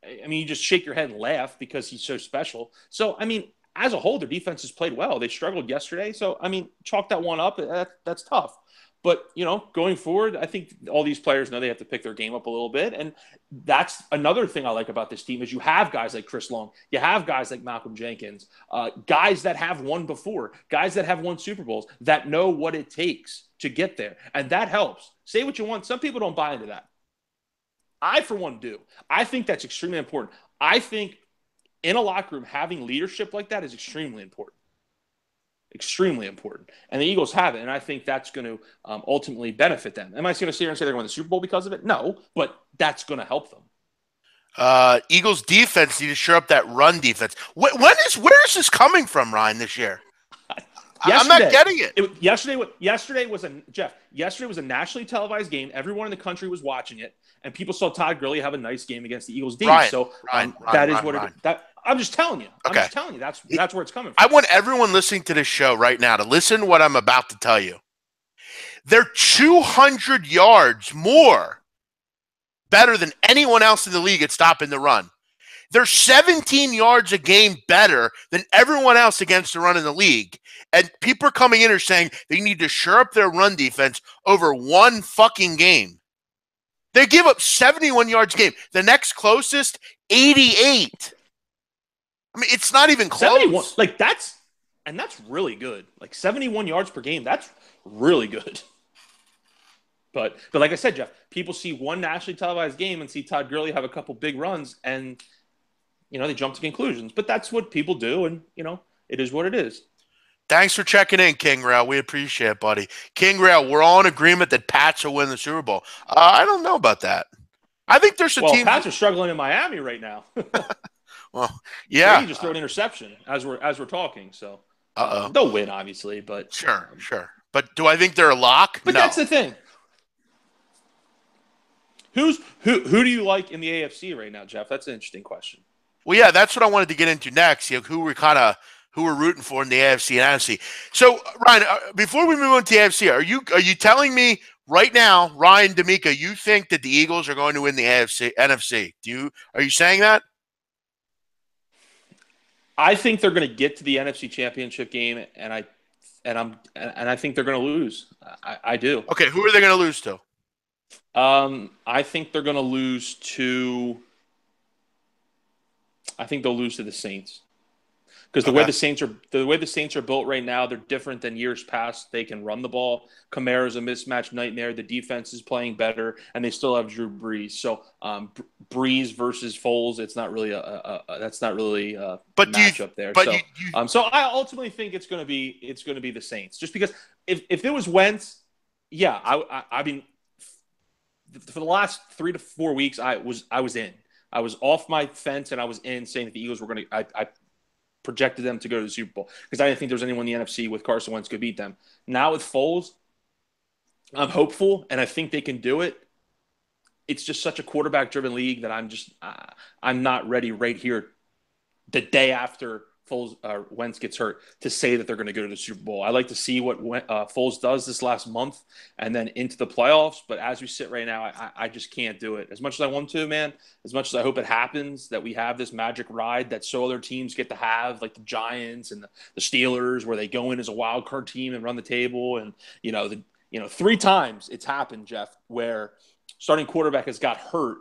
I mean, you just shake your head and laugh because he's so special. So, I mean, as a whole, their defense has played well. They struggled yesterday. So, I mean, chalk that one up. That's tough. But, going forward, I think all these players know they have to pick their game up a little bit. And that's another thing I like about this team is you have guys like Chris Long. You have guys like Malcolm Jenkins, guys that have won before, guys that have won Super Bowls, that know what it takes to get there. And that helps. Say what you want. Some people don't buy into that. I, for one, do. I think that's extremely important. I think in a locker room, having leadership like that is extremely important. Extremely important. And the Eagles have it, and I think that's going to ultimately benefit them. Am I going to sit here and say they're going to win the Super Bowl because of it? No, but that's going to help them. Eagles defense need to shore up that run defense. Where is this coming from, Ryan, this year? I'm not getting it. Yesterday was a nationally televised game. Everyone in the country was watching it, and people saw Todd Gurley have a nice game against the Eagles D. I'm just telling you. Okay. I'm just telling you. That's where it's coming from. I want everyone listening to this show right now to listen to what I'm about to tell you. They're 200 yards more better than anyone else in the league at stopping the run. They're 17 yards a game better than everyone else against the run in the league. And people are coming in and saying they need to shore up their run defense over one fucking game. They give up 71 yards a game. The next closest, 88. I mean, it's not even close. That's really good. 71 yards per game, that's really good. But like I said, Jeff, people see one nationally televised game and see Todd Gurley have a couple big runs, and they jump to conclusions. But that's what people do, and it is what it is. Thanks for checking in, King Rail. We appreciate it, buddy. King Rail, we're all in agreement that Pats will win the Super Bowl. I don't know about that. I think there's some teams. Pats are struggling in Miami right now. Well, yeah. Brady just threw an interception as we're talking, so they'll win, obviously. But sure. But do I think they're a lock? But no. That's the thing. Who do you like in the AFC right now, Jeff? That's an interesting question. Well, yeah, that's what I wanted to get into next. Who we're rooting for in the AFC and NFC. So, Ryan, before we move on to the AFC, are you telling me right now, Ryan D'Amica, you think that the Eagles are going to win the NFC? Are you saying that? I think they're going to get to the NFC Championship game, and I think they're going to lose. I do. Okay, who are they going to lose to? I think they're going to lose to. I think they'll lose to the Saints. Because the way the Saints are built right now, they're different than years past. They can run the ball. Kamara's a mismatch nightmare. The defense is playing better, and they still have Drew Brees. So Brees versus Foles, it's not really that's not really a matchup there. So I ultimately think it's going to be the Saints. Just because if it was Wentz, yeah, I mean, for the last 3 to 4 weeks, I was in. I was off my fence, and I was in saying that the Eagles were going to. I projected them to go to the Super Bowl because I didn't think there was anyone in the NFC with Carson Wentz could beat them. Now with Foles, I'm hopeful, and I think they can do it. It's just such a quarterback-driven league that I'm not ready right here the day after Wentz gets hurt to say that they're going to go to the Super Bowl. I like to see what Foles does this last month and then into the playoffs. But as we sit right now, I just can't do it. As much as I want to, man, as much as I hope it happens, that we have this magic ride that so other teams get to have, like the Giants and the Steelers, where they go in as a wild card team and run the table. And, 3 times it's happened, Jeff, where starting quarterback has got hurt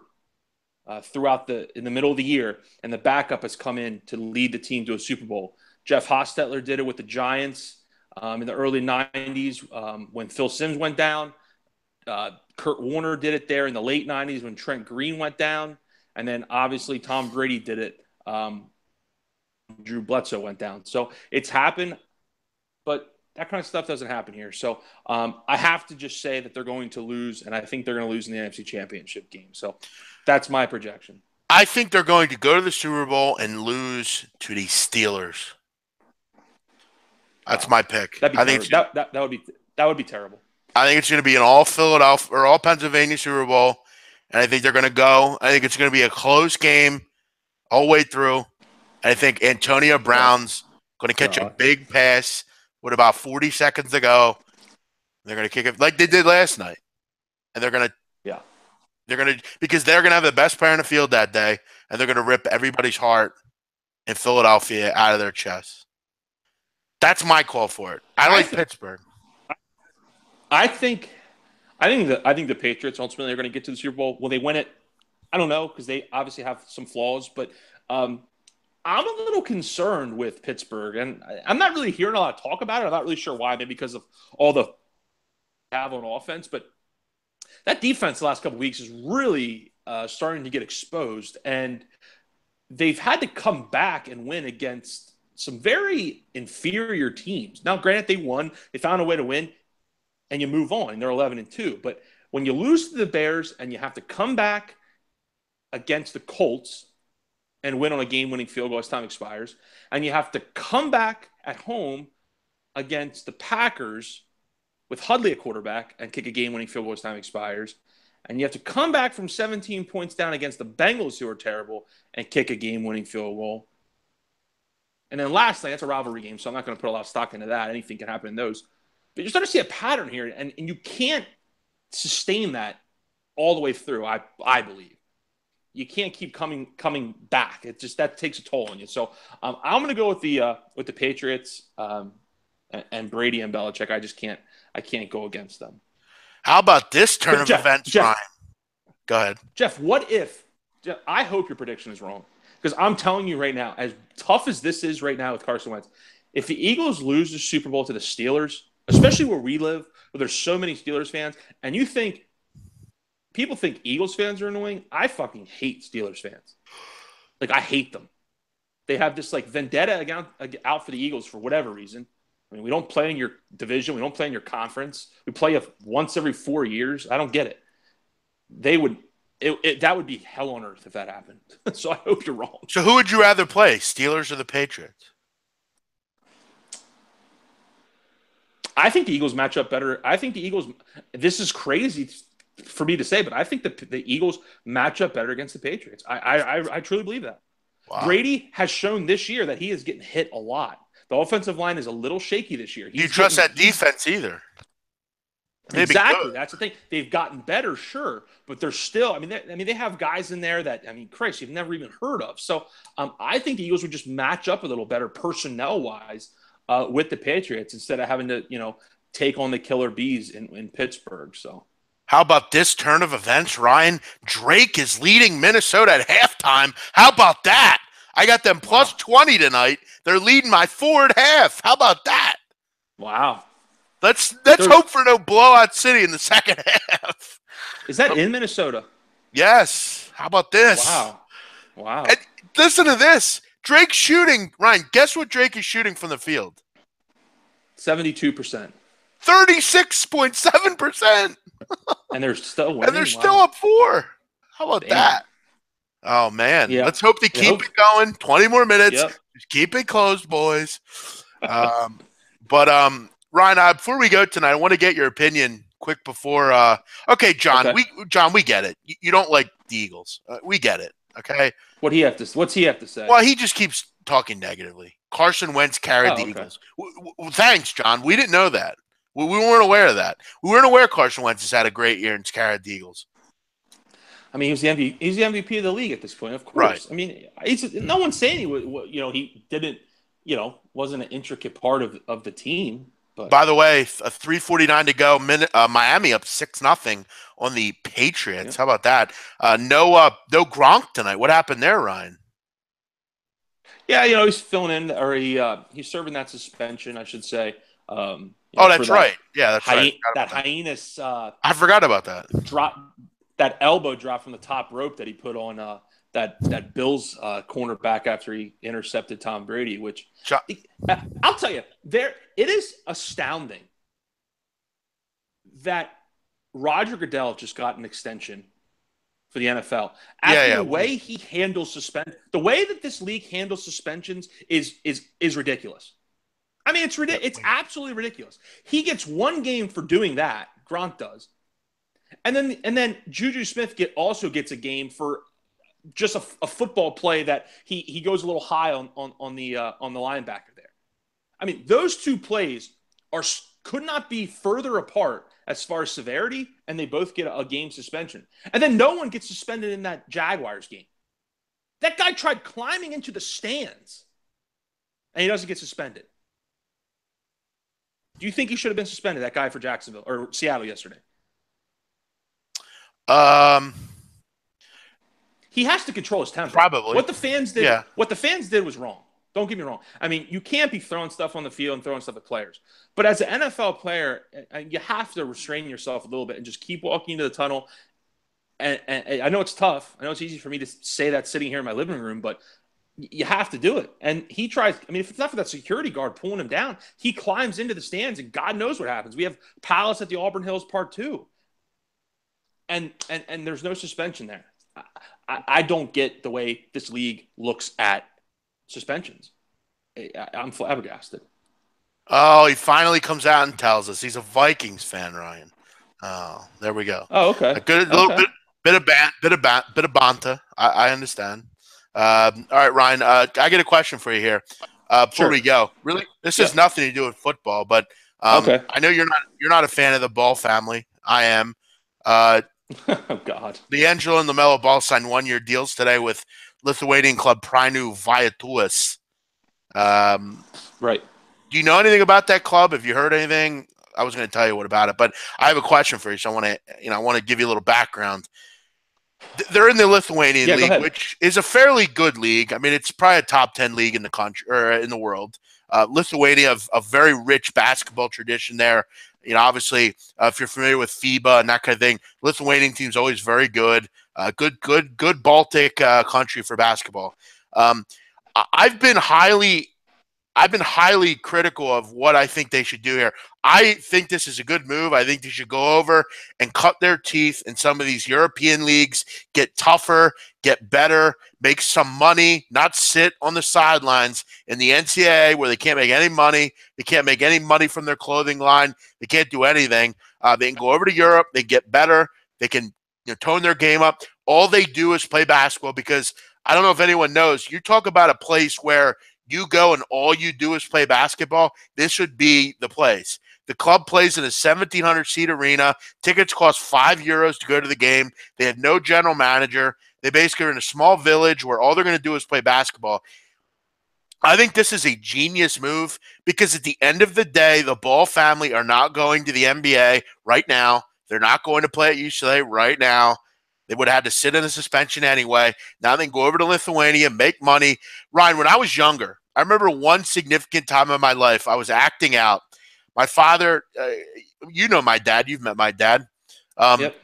in the middle of the year, and the backup has come in to lead the team to a Super Bowl. Jeff Hostetler did it with the Giants in the early 90s when Phil Simms went down. Kurt Warner did it there in the late 90s when Trent Green went down. And then obviously Tom Brady did it. Drew Bledsoe went down. So it's happened, but that kind of stuff doesn't happen here. So I have to just say that they're going to lose, and I think they're going to lose in the NFC Championship game. So that's my projection. I think they're going to go to the Super Bowl and lose to the Steelers. That's my pick. That would be terrible. I think it's going to be an all Philadelphia or all Pennsylvania Super Bowl, and I think they're going to go. I think it's going to be a close game all the way through. And I think Antonio Brown's going to catch a big pass with about 40 seconds to go. They're going to kick it like they did last night, and they're going to Because they're gonna have the best player in the field that day, and they're gonna rip everybody's heart in Philadelphia out of their chest. That's my call for it. I like Pittsburgh. I think the Patriots ultimately are going to get to the Super Bowl. Will they win it? I don't know, because they obviously have some flaws, but I'm a little concerned with Pittsburgh, and I'm not really hearing a lot of talk about it. I'm not really sure why, maybe because of all the have on offense, but that defense the last couple of weeks is really starting to get exposed, and they've had to come back and win against some very inferior teams. Now, granted, they won. They found a way to win, and you move on. They're 11-2. But when you lose to the Bears and you have to come back against the Colts and win on a game-winning field goal as time expires, and you have to come back at home against the Packers with Hudley at quarterback and kick a game-winning field goal as time expires, and you have to come back from 17 points down against the Bengals, who are terrible, and kick a game-winning field goal. And then lastly, that's a rivalry game, so I'm not going to put a lot of stock into that. Anything can happen in those. But you're starting to see a pattern here, and you can't sustain that all the way through, I believe. You can't keep coming back. It just, that takes a toll on you. So I'm going to go with the Patriots and Brady and Belichick. I can't go against them. How about this turn of events, Ryan? Go ahead. Jeff, what if – I hope your prediction is wrong, because I'm telling you right now, as tough as this is right now with Carson Wentz, if the Eagles lose the Super Bowl to the Steelers, especially where we live, where there's so many Steelers fans, and you think – people think Eagles fans are annoying. I fucking hate Steelers fans. Like, I hate them. They have this, like, vendetta out for the Eagles for whatever reason. I mean, we don't play in your division. We don't play in your conference. We play once every 4 years. I don't get it. That would be hell on earth if that happened. So I hope you're wrong. So who would you rather play, Steelers or the Patriots? I think the Eagles match up better. I think the Eagles – this is crazy for me to say, but I think the Eagles match up better against the Patriots. I truly believe that. Wow. Brady has shown this year that he is getting hit a lot. The offensive line is a little shaky this year. You trust that defense either. Exactly. That's the thing. They've gotten better, sure, but they're still. They have guys in there that Chris, you've never even heard of. So I think the Eagles would just match up a little better personnel-wise with the Patriots instead of having to take on the killer bees in Pittsburgh. So. How about this turn of events, Ryan? Drake is leading Minnesota at halftime. How about that? I got them plus 20 tonight. They're leading my 4 at half. How about that? Wow. Let's hope for no blowout city in the second half. Is that in Minnesota? Yes. How about this? Wow. And listen to this. Drake's shooting. Ryan, guess what Drake is shooting from the field? 72%. 36.7%. And they're still winning. And they're still up 4. How about that? Oh, man. Yeah. Let's hope they keep it going. 20 more minutes. Yep. Just keep it closed, boys. Ryan, before we go tonight, I want to get your opinion quick before okay, John. Okay. We get it. You don't like the Eagles. We get it. Okay. What's he have to say? Well, he just keeps talking negatively. Carson Wentz carried the Eagles. Thanks, John. We didn't know that. We weren't aware of that. We weren't aware Carson Wentz has had a great year and carried the Eagles. He's the MVP of the league at this point, of course. Right. No one's saying he didn't, wasn't an intricate part of the team. But by the way, 3:49 to go. Miami up 6-0 on the Patriots. How about that? No Gronk tonight. What happened there, Ryan? Yeah, he's filling in, or he's serving that suspension, I should say. That's right. Yeah, that's right. That heinous. I forgot about that. That elbow drop from the top rope that he put on that Bills cornerback after he intercepted Tom Brady, which I'll tell you, it is astounding that Roger Goodell just got an extension for the NFL. The way he handles the way that this league handles suspensions is ridiculous. It's ridiculous. It's absolutely ridiculous. He gets 1 game for doing that. Gronk does. And then Juju Smith also gets a game for just a football play that he goes a little high on the linebacker there. Those 2 plays are could not be further apart as far as severity, and they both get a game suspension. And then no one gets suspended in that Jaguars game. That guy tried climbing into the stands, and he doesn't get suspended. Do you think he should have been suspended, that guy for Jacksonville or Seattle yesterday? He has to control his temper. Probably. What the fans did was wrong. Don't get me wrong. I mean, you can't be throwing stuff on the field and throwing stuff at players. But as an NFL player, you have to restrain yourself a little bit and just keep walking into the tunnel. And I know it's tough. I know it's easy for me to say that sitting here in my living room, but you have to do it. And he tries. I mean, if it's not for that security guard pulling him down, he climbs into the stands, and God knows what happens. We have Palace at the Auburn Hills Part 2. And there's no suspension there. I don't get the way this league looks at suspensions. I'm flabbergasted. Oh, he finally comes out and tells us he's a Vikings fan, Ryan. Oh, there we go. Oh, okay. A good little bit of banta. I understand. All right, Ryan. I get a question for you here. Before we go, really, this has nothing to do with football, but I know you're not a fan of the Ball family. I am. Oh God. D'Angelo and LaMelo Ball signed 1-year deals today with Lithuanian club Prainu Vietuas. Right. Do you know anything about that club? Have you heard anything? I was going to tell you what about it, but I have a question for you. So I want to give you a little background. They're in the Lithuanian league, which is a fairly good league. I mean, it's probably a top 10 league in the country or in the world. Lithuania, a very rich basketball tradition there. You know, obviously, if you're familiar with FIBA and that kind of thing, Lithuanian team's always very good. Good Baltic country for basketball. I've been highly critical of what I think they should do here. I think this is a good move. I think they should go over and cut their teeth in some of these European leagues, get tougher, get better, make some money, not sit on the sidelines in the NCAA where they can't make any money. They can't make any money from their clothing line. They can't do anything. They can go over to Europe. They get better. They can tone their game up. All they do is play basketball because I don't know if anyone knows. You talk about a place where you go and all you do is play basketball, this would be the place. The club plays in a 1,700-seat arena. Tickets cost €5 to go to the game. They have no general manager. They basically are in a small village where all they're going to do is play basketball. I think this is a genius move because at the end of the day, the Ball family are not going to the NBA right now. They're not going to play at UCLA right now. They would have had to sit in a suspension anyway. Now they can go over to Lithuania, make money. Ryan, when I was younger, I remember one significant time in my life, I was acting out. My father, you know my dad. You've met my dad.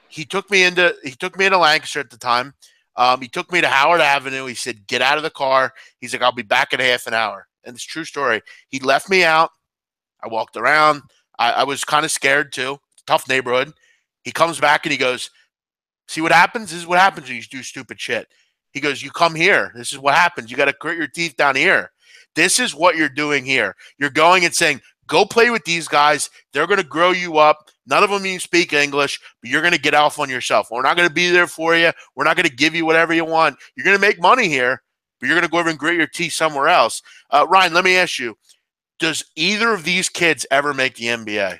He took me into Lancaster at the time. He took me to Howard Avenue. He said, "Get out of the car." He's like, "I'll be back in half an hour." And it's a true story. He left me out. I walked around. I was kind of scared too. Tough neighborhood. He comes back and he goes, "See what happens? This is what happens when you do stupid shit." He goes, "You come here. This is what happens. You got to grit your teeth down here. This is what you're doing here. You're going and saying, go play with these guys. They're going to grow you up. None of them even speak English, but you're going to get off on yourself. We're not going to be there for you. We're not going to give you whatever you want. You're going to make money here, but you're going to go over and grit your teeth somewhere else." Ryan, let me ask you, does either of these kids ever make the NBA?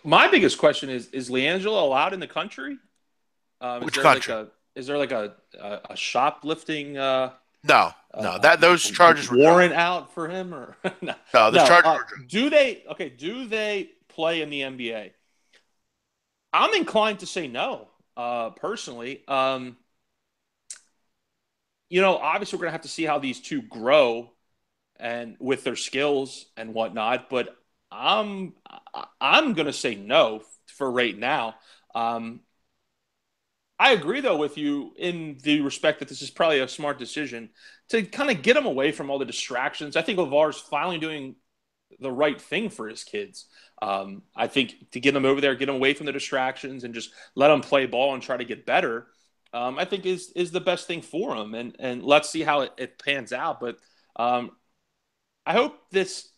My biggest question is LiAngelo allowed in the country? Which country? Is there like a shoplifting No. Those charges were warrant out for him or no? The charges were true. Do they play in the NBA? I'm inclined to say no, personally. Obviously we're gonna have to see how these two grow and with their skills and whatnot, but I'm gonna say no for right now. I agree, though, with you in the respect that this is probably a smart decision to kind of get him away from all the distractions. I think LeVar's finally doing the right thing for his kids. I think to get them over there, get them away from the distractions and just let them play ball and try to get better, I think is the best thing for them. And let's see how it pans out. But I hope this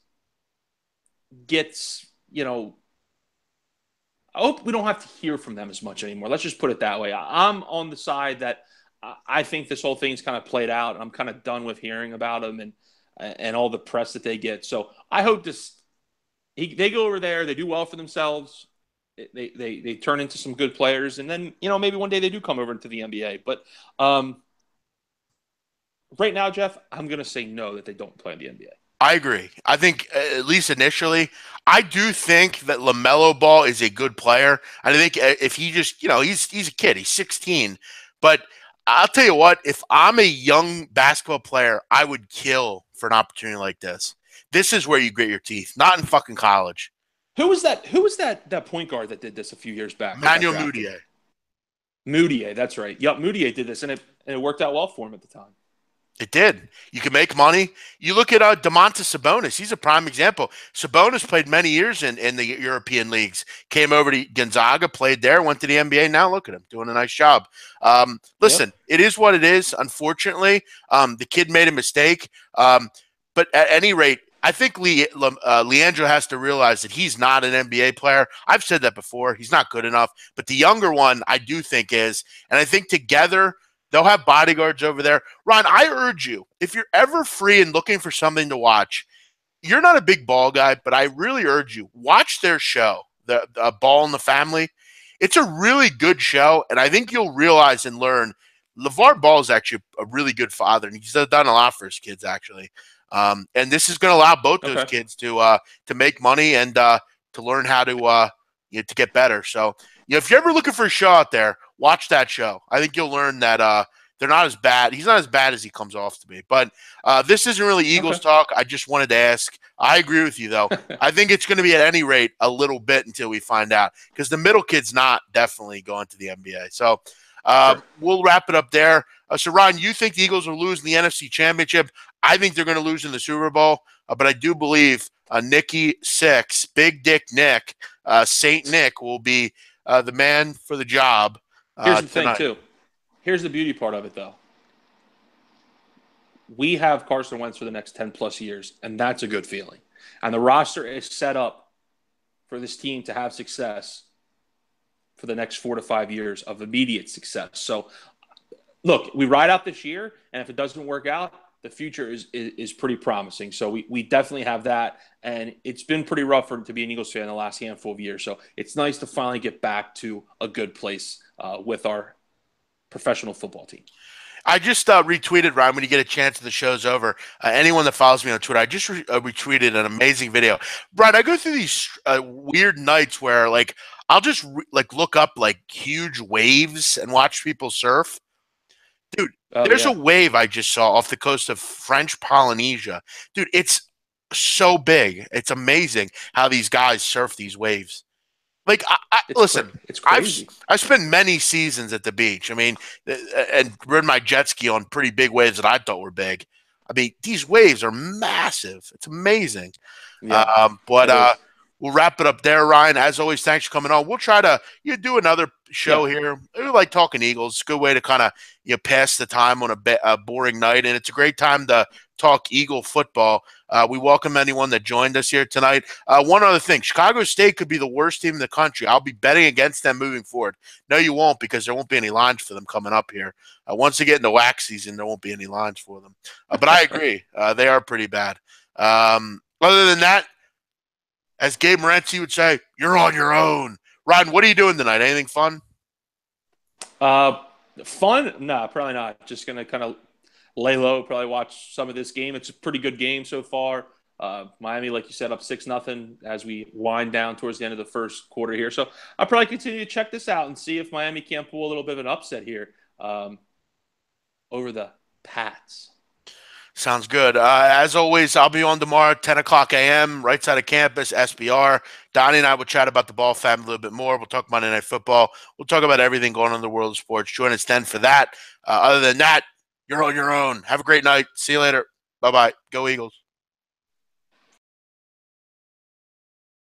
gets, I hope we don't have to hear from them as much anymore. Let's just put it that way. I'm on the side that I think this whole thing's kind of played out, and I'm kind of done with hearing about them and all the press that they get. So I hope this they go over there, they do well for themselves. They turn into some good players, and then maybe one day they do come over into the NBA. But right now, Jeff, I'm going to say no that they don't play in the NBA. I agree. I think, at least initially, I do think that LaMelo Ball is a good player. And I think if he just, he's a kid, he's 16. But I'll tell you what, if I'm a young basketball player, I would kill for an opportunity like this. This is where you grit your teeth, not in fucking college. Who was that point guard that did this a few years back? Manuel Mudiay. Mudiay, that's right. Yep, Mudiay did this, and it worked out well for him at the time. It did. You can make money. You look at Domantas Sabonis. He's a prime example. Sabonis played many years in the European leagues. Came over to Gonzaga, played there, went to the NBA. Now look at him doing a nice job. Listen, It is what it is. Unfortunately, the kid made a mistake. But at any rate, I think Leandro has to realize that he's not an NBA player. I've said that before. He's not good enough. But the younger one, I do think is. And I think together – they'll have bodyguards over there. Ron, I urge you, if you're ever free and looking for something to watch, you're not a big ball guy, but I really urge you, watch their show, the Ball in the Family. It's a really good show, and I think you'll realize and learn LeVar Ball is actually a really good father, and he's done a lot for his kids, actually. And this is going to allow both those kids to make money and to learn how to get better. So, if you're ever looking for a show out there, watch that show. I think you'll learn that they're not as bad. He's not as bad as he comes off to be. But this isn't really Eagles talk. I just wanted to ask. I agree with you, though. I think it's going to be, at any rate, a little bit until we find out. Because the middle kid's not definitely going to the NBA. So we'll wrap it up there. So, Ron, you think the Eagles will lose in the NFC Championship? I think they're going to lose in the Super Bowl. But I do believe Nicky Six, Big Dick Nick, Saint Nick will be the man for the job. Here's the thing, too. Here's the beauty part of it, though. We have Carson Wentz for the next 10-plus years, and that's a good feeling. And the roster is set up for this team to have success for the next 4 to 5 years of immediate success. So, look, we ride out this year, and if it doesn't work out, the future is pretty promising. So we definitely have that, and it's been pretty rough to be an Eagles fan the last handful of years. So it's nice to finally get back to a good place with our professional football team. I just retweeted, Ryan, when you get a chance and the show's over. Anyone that follows me on Twitter, I just retweeted an amazing video. Brian, I go through these weird nights where, I'll just look up huge waves and watch people surf. Dude, there's a wave I just saw off the coast of French Polynesia. Dude, it's so big. It's amazing how these guys surf these waves. Listen, it's crazy. I've spent many seasons at the beach. I mean, and ridden my jet ski on pretty big waves that I thought were big. I mean, these waves are massive. It's amazing. Yeah, we'll wrap it up there, Ryan. As always, thanks for coming on. We'll try to do another show here. We like talking Eagles. It's a good way to kind of pass the time on a boring night, and it's a great time to talk Eagle football. We welcome anyone that joined us here tonight. One other thing, Chicago State could be the worst team in the country. I'll be betting against them moving forward. No, you won't, because there won't be any lines for them coming up here. Once they get into wax season, there won't be any lines for them. But I agree. They are pretty bad. Other than that, as Gabe Morency would say, you're on your own. Ryan, what are you doing tonight? Anything fun? Fun? No, probably not. Just going to kind of lay low, probably watch some of this game. It's a pretty good game so far. Miami, like you said, up 6-0 as we wind down towards the end of the first quarter here. So I'll probably continue to check this out and see if Miami can't pull a little bit of an upset here over the Pats. Sounds good. As always, I'll be on tomorrow, 10 o'clock a.m., right side of campus, SBR. Donnie and I will chat about the Ball family a little bit more. We'll talk Monday Night Football. We'll talk about everything going on in the world of sports. Join us then for that. Other than that, you're on your own. Have a great night. See you later. Bye-bye. Go Eagles.